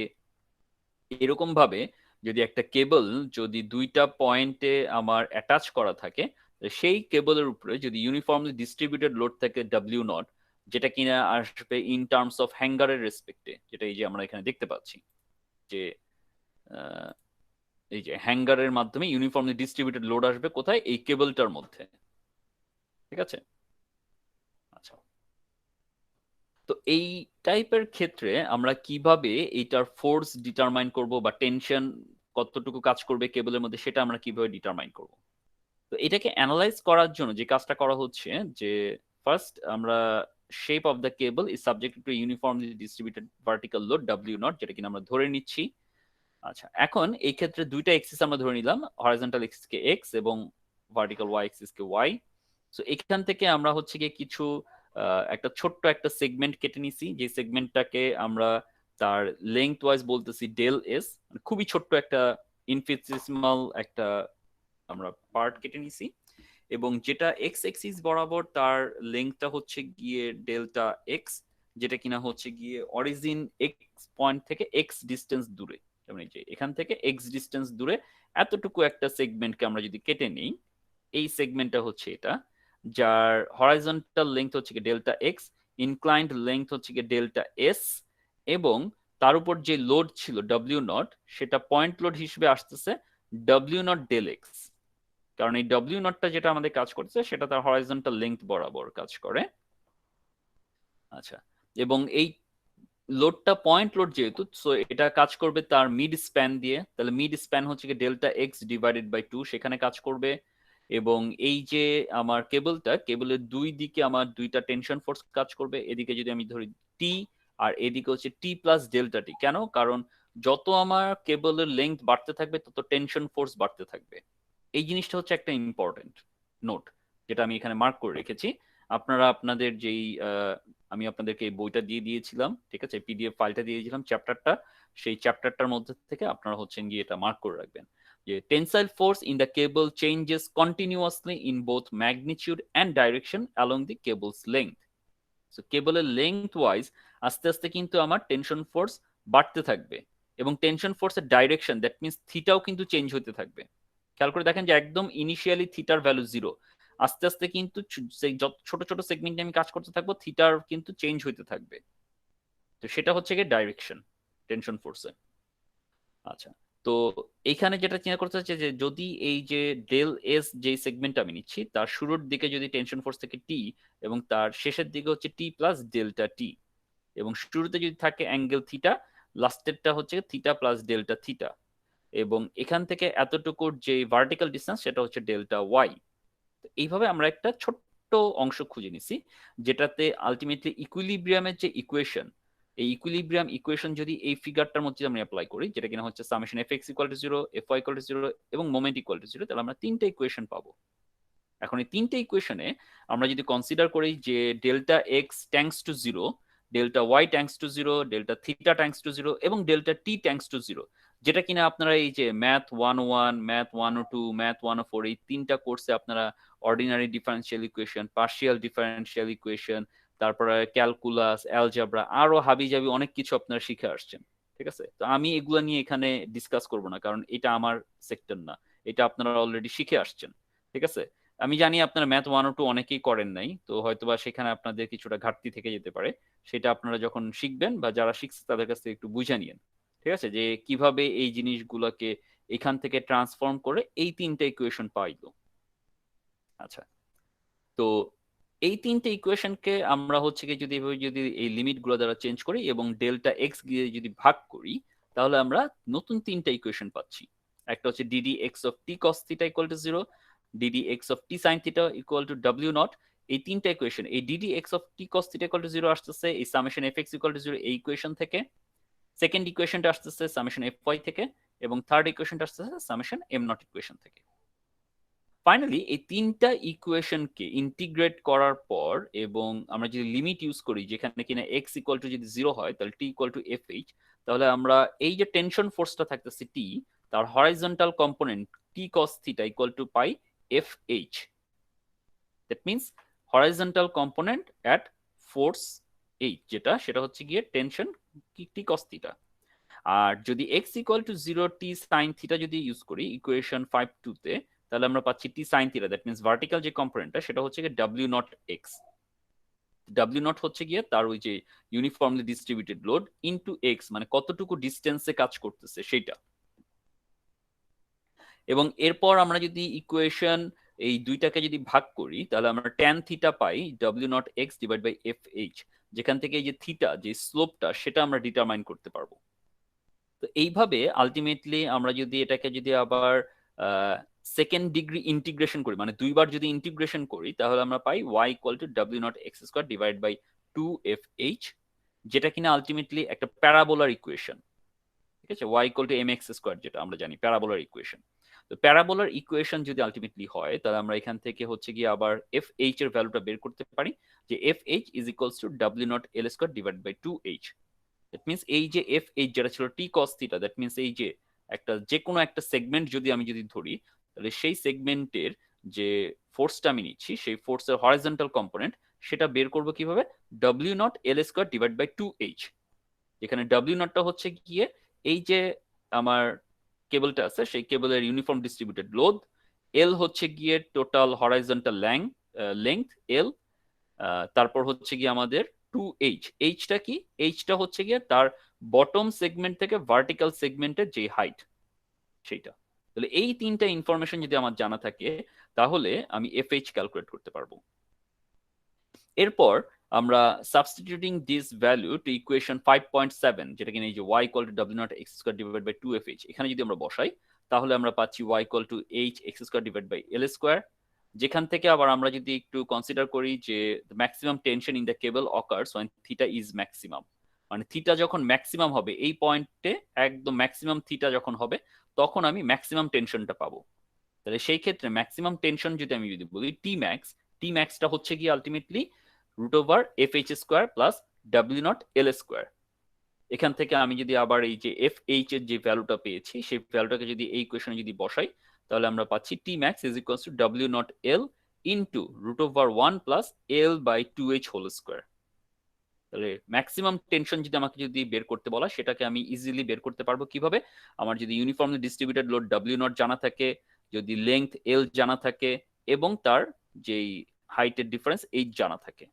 এরকম ভাবে যদি একটা কেবল যদি দুইটা পয়েন্টে আমার অ্যাটাচ করা থাকে, সেই কেবলের উপরে যদি ইউনিফর্মলি ডিস্ট্রিবিউটেড লোড থাকে ডাব্লিউ নট, যেটা কিনা আসবে ইন টার্মস অফ হ্যাঙ্গারের রেসপেক্টে, যেটা এই যে আমরা এখানে দেখতে পাচ্ছি যে এই যে হ্যাঙ্গারের মাধ্যমে ইউনিফর্মলি ডিস্ট্রিবিউটেড লোড আসবে কোথায়? এই কেবলটার মধ্যে। ঠিক আছে, আচ্ছা, তো এই টাইপের ক্ষেত্রে আমরা কিভাবে এইটার ফোর্স ডিটারমাইন করব বা টেনশন কতটুকু কাজ করবে কেবলের মধ্যে, সেটা আমরা কিভাবে ডিটারমাইন করব? তো এটাকে অ্যানালাইজ করার জন্য যে কাজটা করা হচ্ছে যে ফার্স্ট আমরা shape of the cable is subjected to uniformly distributed vertical load W not, যেটা কিনা আমরা ধরে নিচ্ছি। আচ্ছা, এখন এই ক্ষেত্রে দুইটা এক্সিস আমরা ধরে নিলাম, হরাইজন্টাল এক্সিস কে এক্স এবং ভার্টিক্যাল ওয়াই এক্সিস কে ওয়াই। সো এখান থেকে আমরা হচ্ছে গিয়ে কিছু একটা ছোট্ট একটা সেগমেন্ট কেটে নিছি, যে সেগমেন্টটাকে আমরা তার লেংথ ওয়াইজ বলতেছি ডেল এস, খুবই ছোট্ট একটা ইনফিনিটেসিমাল একটা আমরা পার্ট কেটে নিছি, এবং যেটা এক্স এক্সিস বরাবর তার লেংথটা হচ্ছে গিয়ে ডেল্টা এক্স, যেটা কিনা হচ্ছে গিয়ে অরিজিন এক্স পয়েন্ট থেকে এক্স ডিস্টেন্স দূরে, যেমন এই যে এখান থেকে এক্স ডিস্টেন্স দূরে এতটুকু একটা সেগমেন্টকে আমরা যদি কেটে নিই, এই সেগমেন্টটা হচ্ছে এটা, যার হরাইজন্টাল লেংথ হচ্ছে গিয়ে ডেল্টা এক্স, ইনক্লাইন্ড লেংথ হচ্ছে গিয়ে ডেল্টা এস, এবং তার উপর যে লোড ছিল ডব্লিউ নট, সেটা পয়েন্ট লোড হিসেবে আসতেছে ডব্লিউ নট ডেল এক্স, কারণ এই ডব্লিউ নটটা যেটা আমাদের কাজ করছে সেটা তার হরাইজন্টাল লেংথ বরাবর কাজ করে। আচ্ছা, এবং এই লোডটা পয়েন্ট লোড যেহেতু, সো এটা কাজ করবে তার মিড স্প্যান দিয়ে, তাহলে মিড স্প্যান হচ্ছে কি ডেল্টা এক্স ডিভাইডেড বাই 2, সেখানে কাজ করবে। এবং এই যে আমার কেবলের দুই দিকে আমার দুইটা টেনশন ফোর্স কাজ করবে, এদিকে যদি আমি ধরি টি, আর এদিকে হচ্ছে টি প্লাস ডেল্টা টি। কেন? কারণ যত আমার কেবলের লেংথ বাড়তে থাকবে তত টেনশন ফোর্স বাড়তে থাকবে। এই জিনিসটা হচ্ছে একটা ইম্পর্টেন্ট নোট, যেটা আমি এখানে মার্ক করে রেখেছি। আপনারা আপনাদের যেই আমি আপনাদেরকে এই বইটা দিয়ে দিয়েছিলাম, ঠিক আছে, পিডিএফ ফাইলটা দিয়ে দিয়েছিলাম চ্যাপ্টারটা, সেই চ্যাপ্টারটার মধ্যে থেকে আপনারা হচ্ছেন গিয়ে এটা মার্ক করে রাখবেন যে tensile force in the cable changes continuously in both magnitude and direction along the cables length. So কেবলের লেংথ ওয়াইজ আস্তে আস্তে কিন্তু আমার টেনশন ফোর্স বাড়তে থাকবে, এবং টেনশন ফোর্সের ডাইরেকশন, দ্যাট মিনস থিটাও কিন্তু চেঞ্জ হতে থাকবে। খেয়াল করে দেখেন যে একদম ইনিশিয়ালি থিটার ভ্যালু 0, আস্তে আস্তে কিন্তু ছোট ছোট সেগমেন্টে আমি কাজ করতে থাকবো, থিটার কিন্তু চেঞ্জ হইতে থাকবে। তো সেটা হচ্ছে গিয়ে ডাইরেকশন টেনশন ফোর্সে। আচ্ছা, তো এইখানে যেটা চিন্তা করতে হচ্ছে যে যদি এই যে ডেল এস যে সেগমেন্ট আমি নিচ্ছি, তার শুরুর দিকে যদি টেনশন ফোর্স থেকে টি, এবং তার শেষের দিকে হচ্ছে টি প্লাস ডেল্টা টি, এবং শুরুতে যদি থাকে অ্যাঙ্গেল থিটা, লাস্টেরটা হচ্ছে থিটা প্লাস ডেল্টা থিটা, এবং এখান থেকে এতটুকুর যে ভার্টিক্যাল ডিসটেন্স সেটা হচ্ছে ডেল্টা ওয়াই। এইভাবে আমরা একটা ছোট্ট অংশ খুঁজে নিছি, যেটাতে আলটিমেটলি ইকুইলিব্রিয়ামের যে ইকুয়েশন, এই ইকুইলিব্রিয়াম ইকুয়েশন যদি এই ফিগারটার মধ্যে আমরা অ্যাপ্লাই করি, যেটা কিনা হচ্ছে summation F X equal to 0, F Y equal to 0 এবং মোমেন্ট ইকুয়াল টু 0, তাহলে আমরা তিনটা ইকুয়েশন পাবো। এখন এই তিনটে ইকুয়েশনে আমরা যদি কনসিডার করি যে delta X tends to 0, delta Y tends to 0, delta theta tends to 0 এবং ডেল্টা টি ট্যাঙ্কস টু 0, যেটা কিনা আপনারা এই যে ম্যাথ 101, ম্যাথ 102, ম্যাথ 104 এই 3টা কোর্সে আপনারা ordinary differential equation, partial differential equation, তারপরে ক্যালকুলাস, অ্যালজেব্রা, আরো হাবিজাবি অনেক কিছু আপনারা শিখে আসছেন। ঠিক আছে, তো আমি এগুলা নিয়ে এখানে ডিসকাস করব না, কারণ এটা আমার সেক্টর না, এটা আপনারা অলরেডি শিখে আসছেন। ঠিক আছে, আমি জানি আপনারা ম্যাথ 102 অনেকেই করেন নাই, তো হয়তোবা সেখানে আপনাদের কিছুটা ঘাটতি থেকে যেতে পারে, সেটা আপনারা যখন শিখবেন বা যারা শিখছে তাদের কাছ থেকে একটু বুঝে নিয়েন। ঠিক আছে, যে কিভাবে এই জিনিসগুলোকে এখান থেকে ট্রান্সফর্ম করে এই 3টা ইকুয়েশন পাইলো। আচ্ছা, তো এই 3টে ইকুয়েশনকে আমরা হচ্ছে কি যদি এভাবে যদি এই লিমিট গুলো দ্বারা চেঞ্জ করি এবং ডেল্টা এক্স দিয়ে যদি ভাগ করি, তাহলে আমরা নতুন 3টা ইকুয়েশন পাচ্ছি। একটা হচ্ছে DD x of T cos theta equal to 0, DD x of T sine theta equal to W not. এই 3টা ইকুয়েশন, এই DD x of T cos theta equal to 0 আসতেছে এই summation F X equal to 0 এই equation থেকে, second ইকুয়েশনটা আসতেছে summation F Y থেকে, এবং থার্ড ইকুয়েশনটা আসতেছে সামেশন এম নট ইকুয়েশন থেকে। ফাইনালি এই 3টা ইকুয়েশনকে ইন্টিগ্রেট করার পর এবং আমরা যদি লিমিট ইউজ করি যেখানে কিনা এক্স ইকুয়াল টু যদি 0 হয় তাহলে T equal to F H, তাহলে আমরা এই যে টেনশন ফোর্সটা থাকতেছে টি, তার horizontal component T cos theta equal to pi F H. That means horizontal component at force H, যেটা সেটা হচ্ছে গিয়ে টেনশন টি কস থিটা। আর যদি X equal to 0 T sine theta যদি ইউজ করি ইকুয়েশন 5.2 তে, তাহলে আমরা পাচ্ছি T sine theta, that means vertical যে কম্পোনেন্টটা সেটা হচ্ছে গিয়ে W naught X. W naught হচ্ছে গিয়ে তার ওই যে uniformly distributed load into X, মানে কতটুকু ডিস্টেন্সে কাজ করতেছে সেটা। এবং এরপর আমরা যদি ইকুয়েশন এই দুইটাকে যদি ভাগ করি তাহলে আমরা ট্যান থিটা পাই W naught X divide by F H, যেখান থেকে এই যে থিটা যে স্লোপটা সেটা আমরা ডিটারমাইন করতে পারবো। তো এইভাবে আলটিমেটলি আমরা যদি এটাকে যদি আবার সেকেন্ড ডিগ্রি ইন্টিগ্রেশন করি, মানে দুইবার যদি ইন্টিগ্রেশন করি, তাহলে আমরা পাই y equal to W naught X square divide by 2fh, যেটা কিনা আলটিমেটলি একটা প্যারাবোলার ইকুয়েশন। ঠিক আছে, y equal two mx square, যেটা আমরা জানি প্যারাবোলার ইকুয়েশন। তো প্যারাবোলার ইকুয়েশন যদি আলটিমেটলি হয় তাহলে আমরা এখান থেকে হচ্ছে গিয়ে আবার fh এর ভ্যালুটা বের করতে পারি, যে fh is equals to W naught L square divide by 2h। That means এই যে fh যেটা ছিল T cos theta, that means এই যে একটা যে কোনো একটা সেগমেন্ট যদি আমি যদি ধরি, তাহলে সেই সেগমেন্টের যে ফোর্সটা আমি নিচ্ছি সেই ফোর্সের হরাইজন্টাল কম্পোনেন্ট সেটা বের করব কিভাবে, W naught L square divide by 2h, যেখানে ডাব্লিউ নটটা হচ্ছে গিয়ে এই যে আমার কেবলটা আছে সেই কেবলের ইউনিফর্ম ডিস্ট্রিবিউটেড লোড, এল হচ্ছে গিয়ে টোটাল হরাইজন্টাল লেংথ এল, তারপর হচ্ছে গিয়ে আমাদের 2h, এইচটা কি, এইচটা হচ্ছে গিয়ে তার বটম সেগমেন্ট থেকে ভার্টিক্যাল সেগমেন্টের যে হাইট সেইটা। তাহলে এই 3টা ইনফরমেশন যদি আমার জানা থাকে তাহলে আমি fh ক্যালকুলেট করতে পারবো। এরপর আমরা substituting this value to equation 5.7, যেটা কিনা এই যে y equal to W naught X square divide by 2fh, এখানে যদি আমরা বসাই তাহলে আমরা পাচ্ছি y equal to h X square divide by L square, যেখান থেকে আবার আমরা যদি একটু কনসিডার করি যে maximum tension in the cable occurs when theta is maximum, মানে থিটা যখন ম্যাক্সিমাম হবে এই পয়েন্টে একদম ম্যাক্সিমাম থিটা যখন হবে তখন আমি ম্যাক্সিমাম টেনশনটা পাবো। তাহলে সেই ক্ষেত্রে ম্যাক্সিমাম টেনশন যদি আমি যদি বলি টি ম্যাক্সটা হচ্ছে কি ultimately root over F H square plus W naught L square. এখান থেকে আমি যদি আবার এই যে এফ এইচ এর যে ভ্যালুটা পেয়েছি সেই ভ্যালুটাকে যদি এই ইকুয়েশনে যদি বসাই তাহলে আমরা পাচ্ছি T max is equals to W naught L into root over 1 plus L by 2h whole square. তাহলে ম্যাক্সিমাম টেনশন যদি আমাকে যদি বের করতে বলা সেটাকে আমি ইজিলি বের করতে পারবো কিভাবে, আমার যদি uniformly distributed load W not জানা থাকে, যদি লেংথ এল জানা থাকে এবং তার যেই হাইটের ডিফারেন্স এইচ জানা থাকে।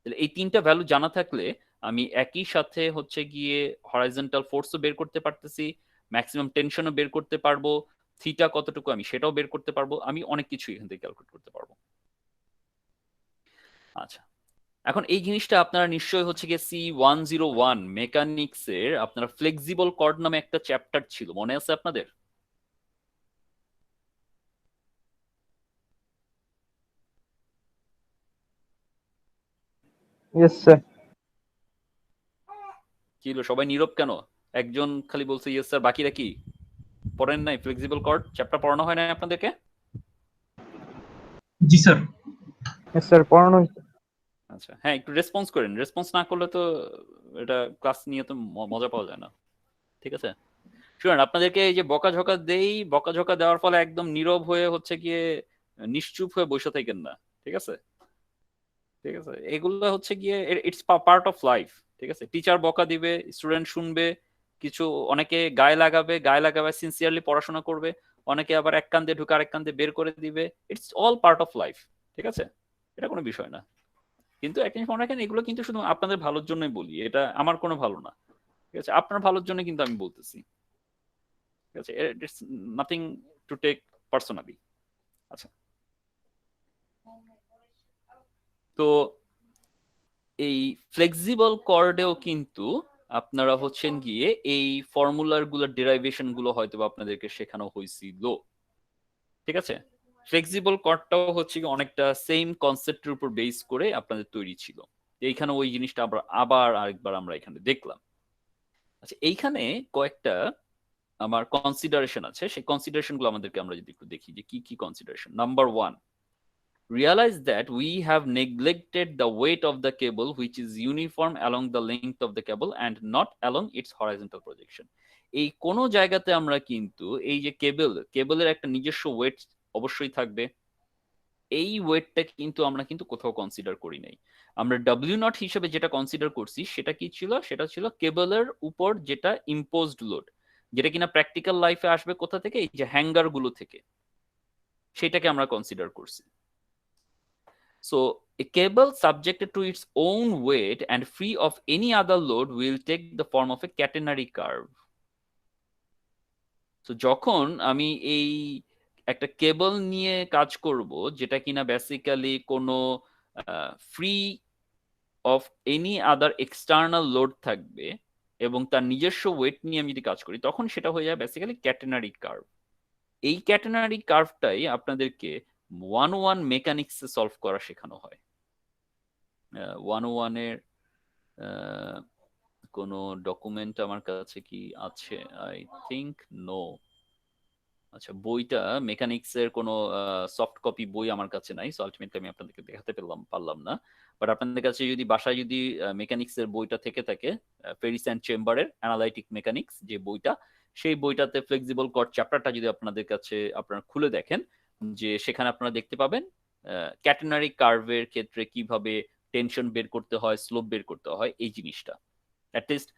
তাহলে এই 3টা ভ্যালু জানা থাকলে আমি একই সাথে হচ্ছে গিয়ে হরাইজন্টাল ফোর্সও বের করতে পারতেছি, ম্যাক্সিমাম টেনশনও বের করতে পারবো, থিটা কতটুকু আমি সেটাও বের করতে পারবো, আমি অনেক কিছু এখান থেকে ক্যালকুলেট করতে পারবো। আচ্ছা, এখন এই জিনিসটা আপনারা নিশ্চয়ই হচ্ছে গিয়ে C101 মেকানিক্সের আপনারা ফ্লেক্সিবল কর্ড নামে একটা চ্যাপ্টার ছিল, মনে আছে আপনাদের? Yes sir. ছিল, সবাই নীরব কেন? একজন খালি বলছে ইয়েস স্যার, বাকিরা কি পড়েন নাই? ফ্লেক্সিবল কর্ড চ্যাপ্টার পড়ানো হয় না আপনাদেরকে? জি স্যার। ইয়েস স্যার, পড়ানো হয়েছে। আচ্ছা, হ্যাঁ, একটু রেসপন্স করেন। রেসপন্স না করলে তো এটা ক্লাস নিয়ে তো মজা পাওয়া যায় না। ঠিক আছে, শুনুন, আপনাদেরকে এই যে বকাঝকা বকাঝকা দেওয়ার ফলে একদম নীরব হয়ে হচ্ছে গিয়ে নিশ্চুপ হয়ে বসে থাকেন না। ঠিক আছে, ঠিক আছে, এগুলো হচ্ছে গিয়ে ইটস পার্ট অফ লাইফ। ঠিক আছে, টিচার বকা দিবে, স্টুডেন্ট শুনবে, কিছু অনেকে গায়ে লাগাবে সিনসিয়ারলি পড়াশোনা করবে, অনেকে আবার এক কান দিয়ে ঢুকে আরেক কান দিয়ে বের করে দিবে। It's all part of life. ঠিক আছে, এটা কোনো বিষয় না। কিন্তু একটা জিনিস মনে রাখেন, এগুলো কিন্তু শুধু আপনাদের ভালোর জন্যই বলি, এটা আমার কোনো ভালো না। ঠিক আছে, আপনার ভালোর জন্য কিন্তু আমি বলতেছি। ঠিক আছে, it's nothing to take personally. আচ্ছা, তো এই ফ্লেক্সিবল কর্ডেও কিন্তু আপনারা হচ্ছেন গিয়ে এই ফর্মুলার গুলোর ডেরাইভেশন গুলো হয়তো আপনাদেরকে শেখানো হয়েছিল। ঠিক আছে, ফ্লেক্সিবল কর্ডটাও হচ্ছে গিয়ে অনেকটা সেম কনসেপ্টের উপর বেস করে আপনাদের তৈরি ছিল। এইখানে ওই জিনিসটা আবার আরেকবার আমরা এখানে দেখলাম। আচ্ছা, এইখানে কয়েকটা আমার কনসিডারেশন আছে, সেই কনসিডারেশন গুলো আমাদেরকে আমরা যদি একটু দেখি যে কি কি consideration. Number 1, realize that we have neglected the weight of the cable which is uniform along the length of the cable and not along its horizontal projection. এই কোন জায়গাতে আমরা কিন্তু এই যে কেবলের একটা নিজস্ব ওয়েট অবশ্যই থাকবে, এই ওয়েটটা কিন্তু আমরা কিন্তু কোথাও কনসিডার করি নাই। আমরা W0 হিসেবে যেটা কনসিডার করছি সেটা কি ছিল, সেটা ছিল কেবলের উপর যেটা ইম্পোজড লোড, যেটা কিনা প্র্যাকটিক্যাল লাইফে আসবে কোথা থেকে, এই যে হ্যাঙ্গার গুলো থেকে, সেটাকে আমরা কনসিডার করছি। So a cable subjected to its own weight and free of any other load will take the form of a catenary curve. So যখন আমি এই একটা কেবল নিয়ে কাজ করব যেটা কিনা বেসিক্যালি কোনো free of any other external load থাকবে এবং তার নিজস্ব ওয়েট নিয়ে আমি যদি কাজ করি, তখন সেটা হয়ে যায় বেসিক্যালি ক্যাটেনারি কার্ভ। এই ক্যাটেনারি কার্ভটাই আপনাদেরকে 101 মেকানিক্সে সলভ করা শেখানো হয়। 101 এর কোনো ডকুমেন্ট আমার কাছে কি আছে? I think no. আচ্ছা, বইটা মেকানিক্স এর কোনো সফট কপি বই আমার কাছে নাই, সো আলটিমেটলি আমি আপনাদেরকে দেখাতে পারলাম না। বাট আপনাদের কাছে যদি বাসায় যদি মেকানিক্স এর বইটা থেকে থাকে, ফেরিস অ্যান্ড চেম্বারের অ্যানালাইটিক মেকানিক্স যে বইটা, সেই বইটাতে ফ্লেক্সিবল কর্ড চ্যাপ্টারটা যদি আপনাদের কাছে আপনারা খুলে দেখেন, যে সেখানে আপনারা দেখতে পাবেন ক্যাটেনারি কার্ভের ক্ষেত্রে কিভাবে টেনশন বের করতে হয়, স্লোপ বের করতে হয়, এই জিনিসটা অ্যাটলিস্ট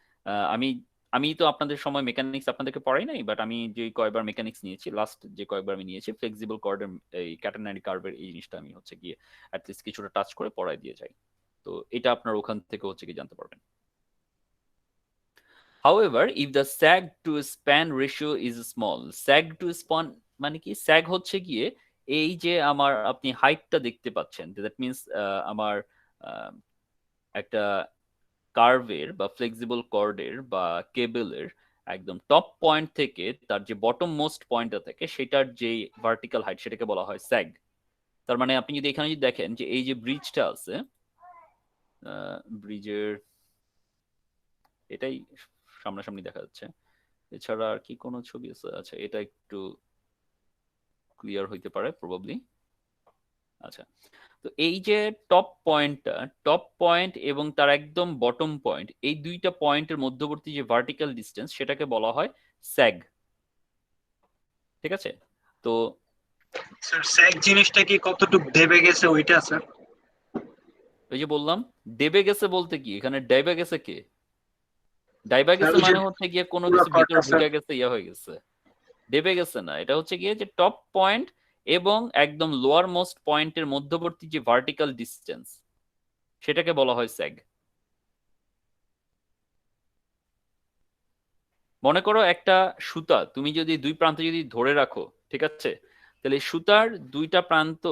আমি তো আপনাদের সময় মেকানিক্স আপনাদেরকে পড়াই নাই, বাট আমি যে কয়েকবার মেকানিক্স নিয়েছি, লাস্ট যে কয়েকবার আমি নিয়েছি, ফ্লেক্সিবল কর্ডের এই ক্যাটেনারি কার্ভের এই জিনিসটা আমি হচ্ছে গিয়ে অ্যাটলিস্ট কিছুটা টাচ করে পড়াই দিয়ে যাই। তো এটা আপনার ওখান থেকে হচ্ছে কি জানতে পারবেন। However, if the sag to span ratio is small, sag to span মানে কি? sag হচ্ছে গিয়ে এই যে আমার আপনি হাইটটা দেখতে পাচ্ছেন, দ্যাট মিন্স আমার একটা কার্ভের বা ফ্লেক্সিবল কর্ডের বা কেবলের একদম টপ পয়েন্ট থেকে তার যে বটম মোস্ট পয়েন্টটা থাকে সেটার যে ভার্টিক্যাল হাইট, সেটাকে বলা হয় স্যাগ। তার মানে আপনি যদি এখানে যদি দেখেন যে এই যে ব্রিজটা আছে, ব্রিজের এটাই সামনাসামনি দেখা যাচ্ছে, এছাড়া আর কি কোনো ছবি আছে? আচ্ছা, এটা একটু ক্লিয়ার হইতে পারে প্রবাবলি। আচ্ছা, তো এই যে টপ পয়েন্ট এবং তার একদম বটম পয়েন্ট, এই দুইটা পয়েন্টের মধ্যবর্তী যে ভার্টিক্যাল ডিস্টেন্স, সেটাকে বলা হয় স্যাগ। ঠিক আছে, তো স্যার স্যাগ জিনিসটা কি কতটুকু দেবে গেছে ওইটা স্যার? ওই যে বললাম দেবে গেছে বলতে কি, এখানে ডাইবা গেছে কে? ডাইবা গেছে ওই যে মানে হচ্ছে গিয়ে কোনো পুরো কিছু ভিতরে কর্ডটা স্যার। ঢুকে গেছে, ইয়া হয়ে গেছে। দেবে গেছে না, এটা হচ্ছে গিয়ে যে টপ পয়েন্ট এবং একদম লোয়ার মোস্ট পয়েন্টের মধ্যবর্তী যে ভার্টিক্যাল ডিস্টেন্স, সেটাকে বলা হয় স্যাগ। মনে করো একটা সুতা তুমি যদি দুই প্রান্তে যদি ধরে রাখো, ঠিক আছে, তাহলে সুতার দুইটা প্রান্ত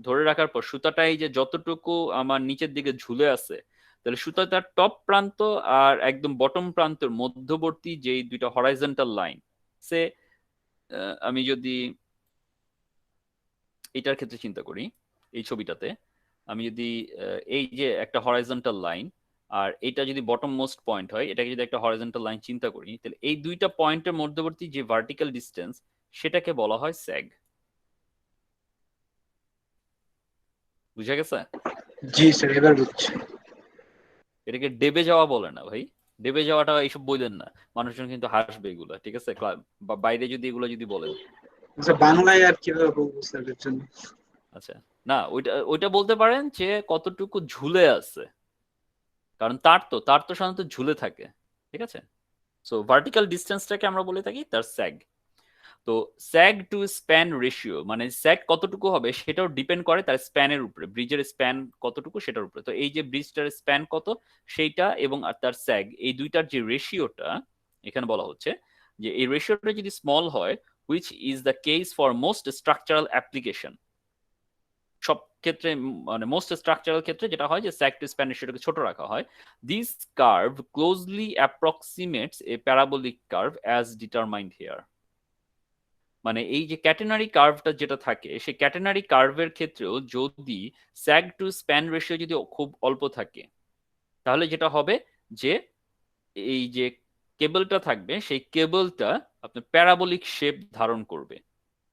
ধরে রাখার পর সুতাটা এই যে যতটুকু আমার নিচের দিকে ঝুলে আছে, তাহলে সুতা তার টপ প্রান্ত আর একদম বটম প্রান্তের মধ্যবর্তী যে দুইটা হরাইজন্টাল লাইন, সে আমি যদি এটার ক্ষেত্রে চিন্তা করি, এই ছবিটাতে আমি যদি এই যে একটা হরাইজন্টাল লাইন আর এটা যদি বটম মোস্ট পয়েন্ট হয়, এটাকে যদি একটা হরাইজন্টাল লাইন চিন্তা করি, তাহলে এই দুইটা পয়েন্টের মধ্যবর্তী যে ভার্টিক্যাল ডিস্টেন্স, সেটাকে বলা হয় স্যাগ। বুঝা গেছে? জি স্যার, এবার বুঝছি। এটাকে ডেবে যাওয়া বলে না ভাই। ডেবে যাওয়াটা এইসব বললেন না, মানুষজন কিন্তু হাসবে এগুলা, ঠিক আছে? বা বাইরে যদি এগুলো যদি বলেন। আচ্ছা, বাংলায় আর কিভাবে বলবো স্যার এর জন্য? আচ্ছা, না ওইটা ওইটা বলতে পারেন যে কতটুকু ঝুলে আছে, কারণ তার তো সাধারণত ঝুলে থাকে, ঠিক আছে? সো ভার্টিক্যাল ডিস্টেন্সটাকে আমরা বলে থাকি তার স্যাগ। তো স্যাগ টু স্প্যান রেশিও মানে স্যাগ কতটুকু হবে সেটাও ডিপেন্ড করে তার স্প্যানের উপরে, ব্রিজের স্প্যান কতটুকু সেটার উপরে। তো এই যে ব্রিজটার স্প্যান কত সেইটা এবং আর তার স্যাগ, এই দুইটার যে রেশিওটা এখানে বলা হচ্ছে যে এই রেশিওটা যদি স্মল হয়, which is the case for most structural application, সব ক্ষেত্রে মানে মোস্ট স্ট্রাকচারাল ক্ষেত্রে যেটা হয় যে স্যাগ টু স্প্যান রেশিওটাকে ছোট রাখা হয়। This curve closely approximates a parabolic curve as determined here. মানে এই যে ক্যাটেনারি কার্ভটা যেটা থাকে সেই ক্যাটেনারি কার্ভের ক্ষেত্রেও যদি স্যাগ টু স্প্যান রেশিও যদি খুব অল্প থাকে, তাহলে যেটা হবে যে এই যে কেবলটা থাকবে সেই কেবলটা আপনার প্যারাবোলিক শেপ ধারণ করবে।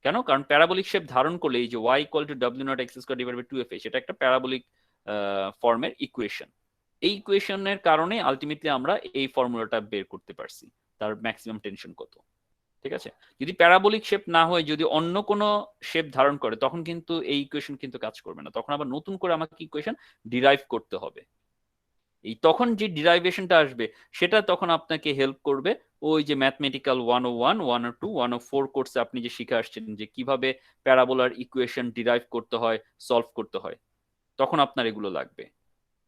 কেন? কারণ প্যারাবোলিক শেপ ধারণ করলে এই যে y equal to w naught x square divided by 2fa সেটা একটা প্যারাবোলিক ফর্মের ইকুয়েশন। এই ইকুয়েশনের কারণে আলটিমেটলি আমরা এই ফর্মুলাটা বের করতে পারছি তার ম্যাক্সিমাম টেনশন কত, ঠিক আছে? যদি প্যারাবোলিক শেপ না হয়, যদি অন্য কোনো শেপ ধারণ করে, তখন কিন্তু এই ইকুয়েশন কিন্তু কাজ করবে না, তখন আবার নতুন করে আমাকে ইকুয়েশন ডিরাইভ করতে হবে। এই তখন যে ডিরাইভেশনটা আসবে সেটা তখন আপনাকে হেল্প করবে ওই যে ম্যাথমেটিক্যাল 101, 102, 104 কোর্সে আপনি যে শিখে আসছেন যে কিভাবে প্যারাবোলার ইকুয়েশন ডিরাইভ করতে হয়, সলভ করতে হয়, তখন আপনার এগুলো লাগবে।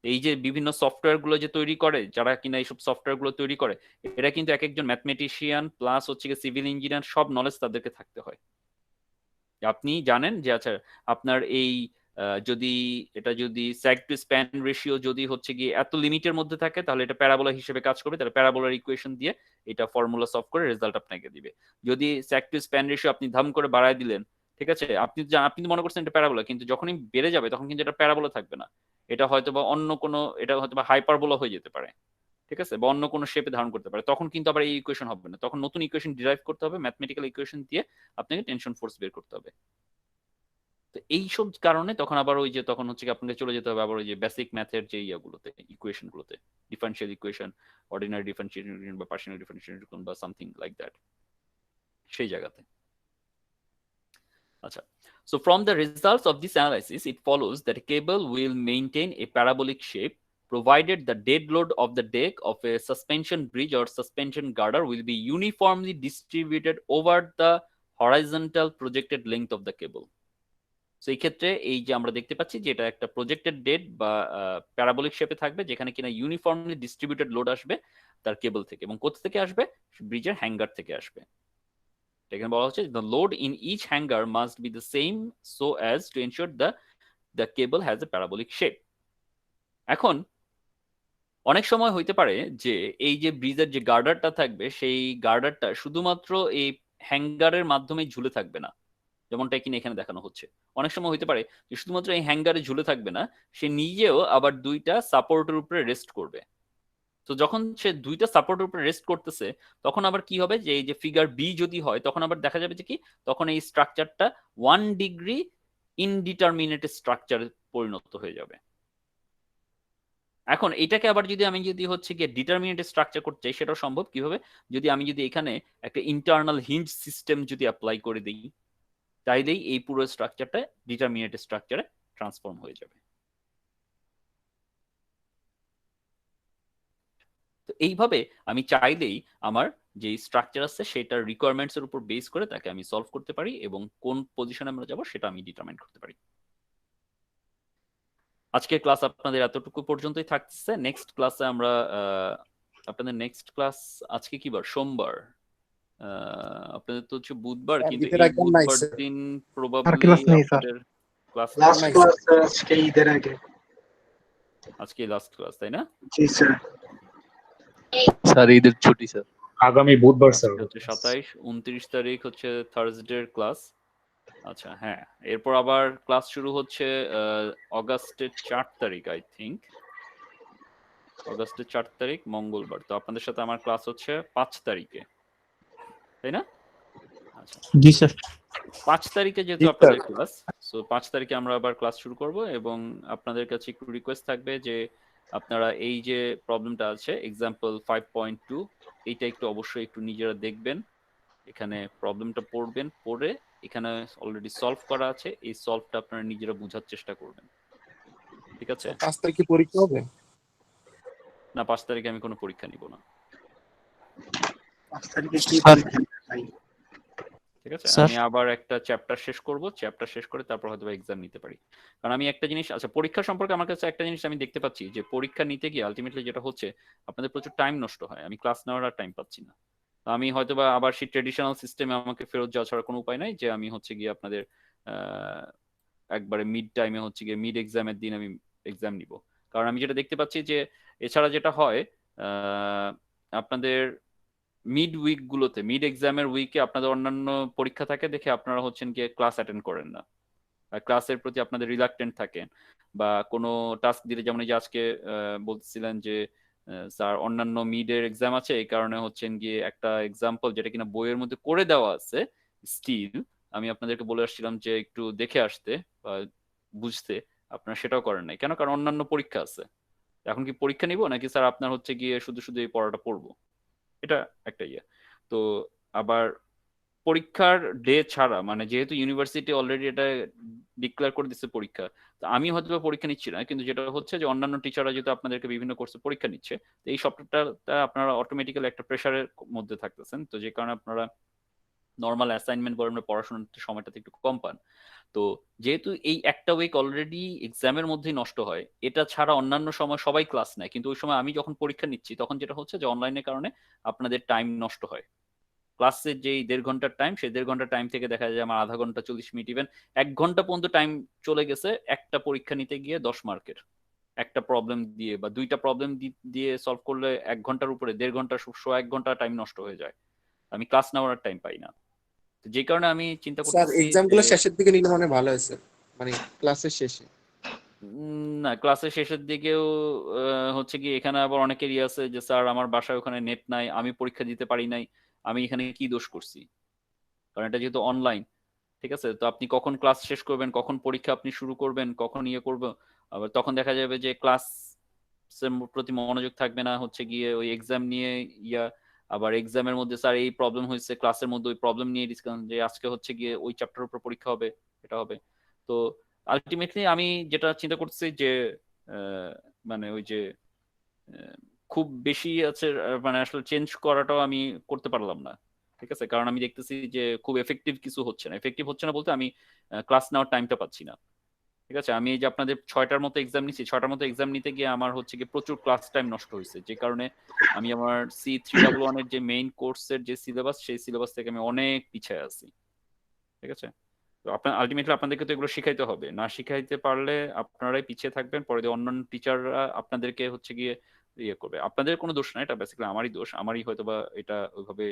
এই যে বিভিন্ন সফটওয়্যার গুলো যে তৈরি করে, যারা কিনা এইসব সফটওয়্যার গুলো তৈরি করে, এরা কিন্তু এক একজন ম্যাথমেটিশিয়ান প্লাস হচ্ছে সিভিল ইঞ্জিনিয়ার, সব নলেজ তাদেরকে থাকতে হয়। আপনি জানেন যে আচ্ছা আপনার এই যদি এটা যদি স্যাগ টু স্প্যান রেশিও যদি হচ্ছে গিয়ে এত লিমিটের মধ্যে থাকে, তাহলে এটা প্যারাবোলা হিসেবে কাজ করবে, তাহলে প্যারাবোলার ইকুয়েশন দিয়ে এটা ফর্মুলা সলভ করে রেজাল্ট আপনাকে দিবে। যদি স্যাগ টু স্প্যান রেশিও আপনি ধাম করে বাড়ায় দিলেন, ঠিক আছে, আপনি মনে করছেন এটা প্যারাবোলা, কিন্তু যখনই বেড়ে যাবে তখন কিন্তু এটা প্যারাবোলা থাকবে না, এটা হয়তো বা অন্য কোনো, এটা হয়তো বা হাইপারবোলা হয়ে যেতে পারে, ঠিক আছে, বা অন্য কোনো শেপে ধারণ করতে পারে। তখন কিন্তু আবার এই ইকুয়েশন হবে না, তখন নতুন ইকুয়েশন ডিরাইভ করতে হবে, ম্যাথমেটিক্যাল ইকুয়েশন দিয়ে আপনাকে টেনশন ফোর্স বের করতে হবে। তো এইসব কারণে তখন আবার ওই যে তখন হচ্ছে আপনাকে চলে যেতে হবে আবার ওই যে বেসিক ম্যাথের যে ইয়াগুলোতে, ইকুয়েশন গুলোতে, differential equation, ordinary differential equation বা পার্শিয়াল ডিফারেনশিয়াল ইকুয়েশন বা সামথিং লাইক দ্যাট, সেই জায়গাতে। আচ্ছা, so from the results of this analysis it follows that a cable will maintain a parabolic shape provided the dead load of the deck of a suspension bridge or suspension girder will be uniformly distributed over the horizontal projected length of the cable. তো এই ক্ষেত্রে এই যে আমরা দেখতে পাচ্ছি যে এটা একটা প্রজেক্টেড ডেড বা প্যারাবোলিক শেপে থাকবে, যেখানে কিনা ইউনিফর্মলি ডিস্ট্রিবিউটেড লোড আসবে তার কেবল থেকে, এবং কোথা থেকে আসবে? ব্রিজের হ্যাঙ্গার থেকে আসবে। এখানে বলা হচ্ছে the load in each hanger must be the same so as to ensure the cable has a parabolic shape. এখন অনেক সময় হইতে পারে যে এই যে ব্রিজের যে গার্ডারটা থাকবে সেই গার্ডারটা শুধুমাত্র এই হ্যাঙ্গারের মাধ্যমে ঝুলে থাকবে না, যেমনটা কিনা এখানে দেখানো হচ্ছে। অনেক সময় হইতে পারে যে শুধুমাত্র এই হ্যাঙ্গারে ঝুলে থাকবে না, সে নিজেও আবার দুইটা সাপোর্টের উপরে রেস্ট করবে। তো যখন সে দুইটা সাপোর্টের উপরে রেস্ট করতেছে, তখন আবার কি হবে যে এই যে ফিগার বি যদি হয়, তখন আবার দেখা যাবে যে কি, তখন এই স্ট্রাকচারটা 1 ডিগ্রি ইনডিটারমিনেট স্ট্রাকচারে পরিণত হয়ে যাবে। এখন এটাকে আবার যদি আমি যদি হচ্ছে গিয়ে ডিটারমিনেট স্ট্রাকচার করতে চাই, সেটাও সম্ভব। কিভাবে? যদি আমি যদি এখানে একটা ইন্টারনাল হিঞ্জ সিস্টেম যদি অ্যাপ্লাই করে দিই, তাইলেই এই পুরো স্ট্রাকচারটা ডিটারমিনেট স্ট্রাকচারে ট্রান্সফর্ম হয়ে যাবে। তো এইভাবে আমি চাইলেই আমার যে স্ট্রাকচার আছে সেটার রিকোয়ারমেন্টস এর উপর বেস করে তাকে আমি সলভ করতে পারি, এবং কোন পজিশনে আমরা যাব সেটা আমি ডিটারমাইন করতে পারি। আজকের ক্লাস আপনাদের এতটুকু পর্যন্তই থাকছে। নেক্সট ক্লাসে আমরা আপনাদের নেক্সট ক্লাস আজকে কি বার? সোমবার। আপনাদের তো হচ্ছে বুধবার, কিন্তু এই বুধবার দিন প্রবাবলি আপনাদের ক্লাস লাস্ট ক্লাস আজকে ঈদের আগে। আজকে লাস্ট ক্লাস, তাই না? জি স্যার। স্যার ঈদের ছুটি স্যার। আগামী বুধবার স্যার হচ্ছে 27, 29 তারিখ হচ্ছে থার্সডের ক্লাস। আচ্ছা হ্যাঁ, এরপর আবার ক্লাস শুরু হচ্ছে অগাস্টের 4 তারিখ, আই থিংক অগাস্টের 4 তারিখ মঙ্গলবার। তো আপনাদের সাথে আমার ক্লাস হচ্ছে 5 তারিখে, তাই না? আচ্ছা জি স্যার। 5 তারিখে যেহেতু জি, স্যার। আপনাদের ক্লাস, সো 5 তারিখে আমরা আবার ক্লাস শুরু করব এবং আপনাদের কাছে একটু রিকোয়েস্ট থাকবে যে আপনারা এই যে প্রবলেমটা আছে এক্সাম্পল 5.2 এইটা একটু অবশ্যই একটু নিজেরা দেখবেন, এখানে প্রবলেমটা পড়বেন, পড়ে এখানে অলরেডি সলভ করা আছে, এই সলভটা আপনারা নিজেরা বোঝার চেষ্টা করবেন। ঠিক আছে? 5 তারিখে পরীক্ষা হবে? না, 5 তারিখে আমি কোনো পরীক্ষা নিব না। 5 তারিখে কি স্যার। পরীক্ষা ভাই? ঠিক আছে, স্যার। আমি আবার একটা চ্যাপ্টার শেষ করব, চ্যাপ্টার শেষ করে তারপর হয়তো এক্সাম নিতে পারি। কারণ আমি একটা জিনিস, আচ্ছা পরীক্ষা সম্পর্কে আমার কাছে একটা জিনিস আমি দেখতে পাচ্ছি যে পরীক্ষা নিতে গিয়ে আলটিমেটলি যেটা হচ্ছে আপনাদের প্রচুর টাইম নষ্ট হয়, আমি ক্লাস নেওয়ার আর টাইম পাচ্ছি না। তো আমি হয়তো বা আবার সেই ট্রেডিশনাল সিস্টেমে আমাকে ফেরত যাওয়া ছাড়া কোনো উপায় নাই যে আমি হচ্ছে গিয়ে আপনাদের একবারে মিড টাইমে হচ্ছে গিয়ে মিড এক্সামের দিন আমি এক্সাম নিব। কারণ আমি যেটা দেখতে পাচ্ছি যে এছাড়া যেটা হয় আপনাদের মিড উইক গুলোতে, মিড এক্সামের উইকে আপনাদের অন্যান্য পরীক্ষা থাকে দেখে আপনারা হচ্ছেন গিয়ে ক্লাস অ্যাটেন্ড করেন না, ক্লাসের প্রতি আপনাদের রিলাক্টেন্ট থাকেন, বা কোনো টাস্ক দিলে, যেমন এই যে আজকে বলছিলেন যে স্যার অন্যান্য মিডের এক্সাম আছে এই কারণে হচ্ছেন গিয়ে একটা এক্সাম্পল যেটা কিনা বইয়ের মধ্যে করে দেওয়া আছে স্টিল আমি আপনাদেরকে বলে আসছিলাম যে একটু দেখে আসতে বা বুঝতে, আপনারা সেটাও করেন নাই কেন? কারণ অন্যান্য পরীক্ষা আছে। এখন কি পরীক্ষা নিব নাকি স্যার আপনার হচ্ছে গিয়ে শুধু শুধু এই পড়াটা পড়বো? এটা একটা ইয়ে। তো আবার পরীক্ষার ডে ছাড়া, মানে যেহেতু ইউনিভার্সিটি অলরেডি এটা ডিক্লেয়ার করে দিচ্ছে পরীক্ষা, তো আমি হয়তো পরীক্ষা নিচ্ছি না, কিন্তু যেটা হচ্ছে যে অন্যান্য টিচাররা যেহেতু আপনাদেরকে বিভিন্ন কোর্সে পরীক্ষা নিচ্ছে, তো এই সপ্তাহটা আপনারা অটোমেটিক্যালি একটা প্রেশারের মধ্যে থাকতেছেন, তো যে কারণে আপনারা নর্মাল অ্যাসাইনমেন্ট বা পড়াশোনার সময়টাতে একটু কম পান। তো যেহেতু এই একটা উইক অলরেডি এক্সামের মধ্যেই নষ্ট হয়, এটা ছাড়া অন্যান্য সময় সবাই ক্লাস নেয়, কিন্তু ওই সময় আমি যখন পরীক্ষা নিচ্ছি তখন যেটা হচ্ছে যে অনলাইনের কারণে আপনাদের টাইম নষ্ট হয়। ক্লাসের যেই 1.5 ঘন্টার টাইম, সেই 1.5 ঘন্টার টাইম থেকে দেখা যায় আমার আধা ঘন্টা 40 মিনিট, ইভেন 1 ঘন্টা পর্যন্ত টাইম চলে গেছে একটা পরীক্ষা নিতে গিয়ে 10 মার্কের একটা প্রবলেম দিয়ে, বা দুইটা প্রবলেম দিয়ে সলভ করলে 1 ঘন্টার উপরে 1.5 ঘন্টা 1 ঘন্টা টাইম নষ্ট হয়ে যায়, আমি ক্লাস নেওয়ার টাইম পাই না। তো যে কারণে আমি চিন্তা স্যার করতেছি এক্সাম যে গুলো শেষের দিকে নিলে মানে ভালো হয়েছে, মানে ক্লাসের শেষে। না, ক্লাসের শেষের দিকেও হচ্ছে কি এখানে আবার অনেকেরই আছে যে স্যার আমার বাসায় ওখানে নেট নাই, আমি পরীক্ষা দিতে পারি নাই, আমি এখানে কি দোষ করছি? কারণ এটা যেহেতু অনলাইন, ঠিক আছে, তো আপনি কখন ক্লাস শেষ করবেন, কখন পরীক্ষা আপনি শুরু করবেন, কখন ইয়ে করবো, আবার তখন দেখা যাবে যে ক্লাস প্রতি মনোযোগ থাকবে না, হচ্ছে গিয়ে ওই এক্সাম নিয়ে ইয়া, আবার এক্সামের মধ্যে স্যার এই প্রবলেম হয়েছে, ক্লাসের মধ্যে ওই প্রবলেম নিয়ে ডিসকাশন, যে আজকে হচ্ছে গিয়ে ওই চ্যাপ্টার উপর পরীক্ষা হবে, এটা হবে। তো আলটিমেটলি আমি যেটা চিন্তা করতেছি যে মানে ওই যে আহ, খুব বেশি আছে, মানে আসলে চেঞ্জ করাটাও আমি করতে পারলাম না। ঠিক আছে, কারণ আমি দেখতেছি যে খুব এফেক্টিভ কিছু হচ্ছে না, এফেক্টিভ হচ্ছে না বলতে আমি ক্লাস নেওয়ার টাইমটা পাচ্ছি না। ঠিক আছে, আমি এই যে আপনাদের 6টার মতো এক্সাম নিচ্ছি, 6টার মতো এক্সাম নিতে গিয়ে আমার হচ্ছে গিয়ে প্রচুর ক্লাস টাইম নষ্ট হয়েছে, যে কারণে আমি আমার C311 এর যে মেইন কোর্সের যে সিলেবাস, সেই সিলেবাস থেকে আমি অনেক পিছিয়ে আছি। ঠিক আছে, তো আপনার আলটিমেটলি আপনাদেরকে তো এগুলো শিখাইতে হবে, না শিখাইতে পারলে আপনারাই পিছিয়ে থাকবেন, পরে দিয়ে অন্যান্য টিচাররা আপনাদেরকে হচ্ছে গিয়ে ইয়ে করবে। আপনাদের কোনো দোষ নাই, এটা বেসিক্যালি আমারই দোষ, আমারই হয়তো বা এটা ওইভাবে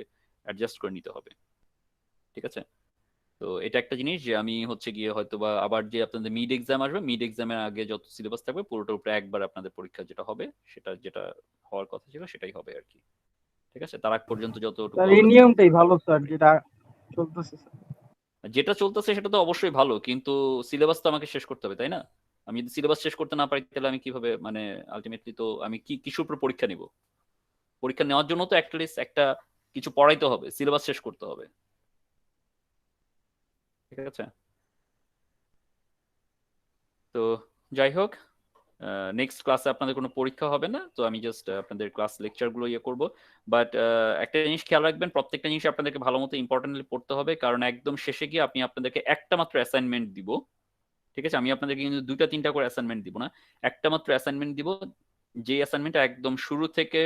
অ্যাডজাস্ট করে নিতে হবে। ঠিক আছে, তো এটা একটা জিনিস যে আমি হচ্ছে গিয়ে হয়তো বা আবার যে আপনাদের মিড এক্সাম আসবে, মিড এক্সামের আগে যত সিলেবাস থাকবে পুরোটার উপরে একবার আপনাদের পরীক্ষা যেটা হবে, সেটা যেটা হওয়ার কথা ছিল সেটাই হবে আর কি। ঠিক আছে, তার আগ পর্যন্ত যতটুকু স্যার এই আমরা নিয়মটাই ভালো স্যার, যেটা চলতেছে স্যার। যেটা চলতেছে সেটা তো অবশ্যই ভালো, কিন্তু সিলেবাস তো আমাকে শেষ করতে হবে, তাই না? আমি যদি সিলেবাস শেষ করতে না পারি তাহলে আমি কিভাবে, মানে আলটিমেটলি তো আমি কি কিসের উপর পরীক্ষা নিব? পরীক্ষা নেওয়ার জন্য তো অ্যাটলিস্ট একটা কিছু পড়াইতে হবে, সিলেবাস শেষ করতে হবে। ঠিক আছে, তো যাই হোক, নেক্সট ক্লাসে আপনাদের কোনো পরীক্ষা হবে না, তো আমি জাস্ট আপনাদের ক্লাস লেকচার গুলো ইয়ে করবো। বাট একটা জিনিস খেয়াল রাখবেন, প্রত্যেকটা জিনিস আপনাদেরকে ভালো মতো ইম্পর্টেন্টলি পড়তে হবে, কারণ একদম শেষে গিয়ে আপনি আপনাদেরকে একটা মাত্র অ্যাসাইনমেন্ট দিব। ঠিক আছে, আমি আপনাদেরকে কিন্তু 2টা 3টা করে অ্যাসাইনমেন্ট দিব না, একটা মাত্র অ্যাসাইনমেন্ট দিব, যে অ্যাসাইনমেন্টটা একদম শুরু থেকে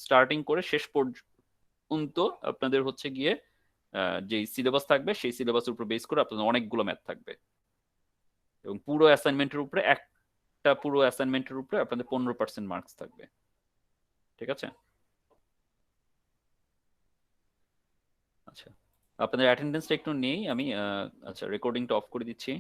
স্টার্টিং করে শেষ পর্যন্ত আপনাদের হচ্ছে গিয়ে যে সিলেবাস থাকবে সেই সিলেবাসের উপর বেস করে আপনাদের অনেকগুলো ম্যাথ থাকবে, এবং পুরো অ্যাসাইনমেন্টের উপরে পুরো অ্যাসাইনমেন্টের উপরে আপনাদের 15% মার্কস থাকবে। ঠিক আছে, আচ্ছা আপনাদের অ্যাটেন্ডেন্সটা একটু নেই আমি, আচ্ছা রেকর্ডিংটা অফ করে দিচ্ছি।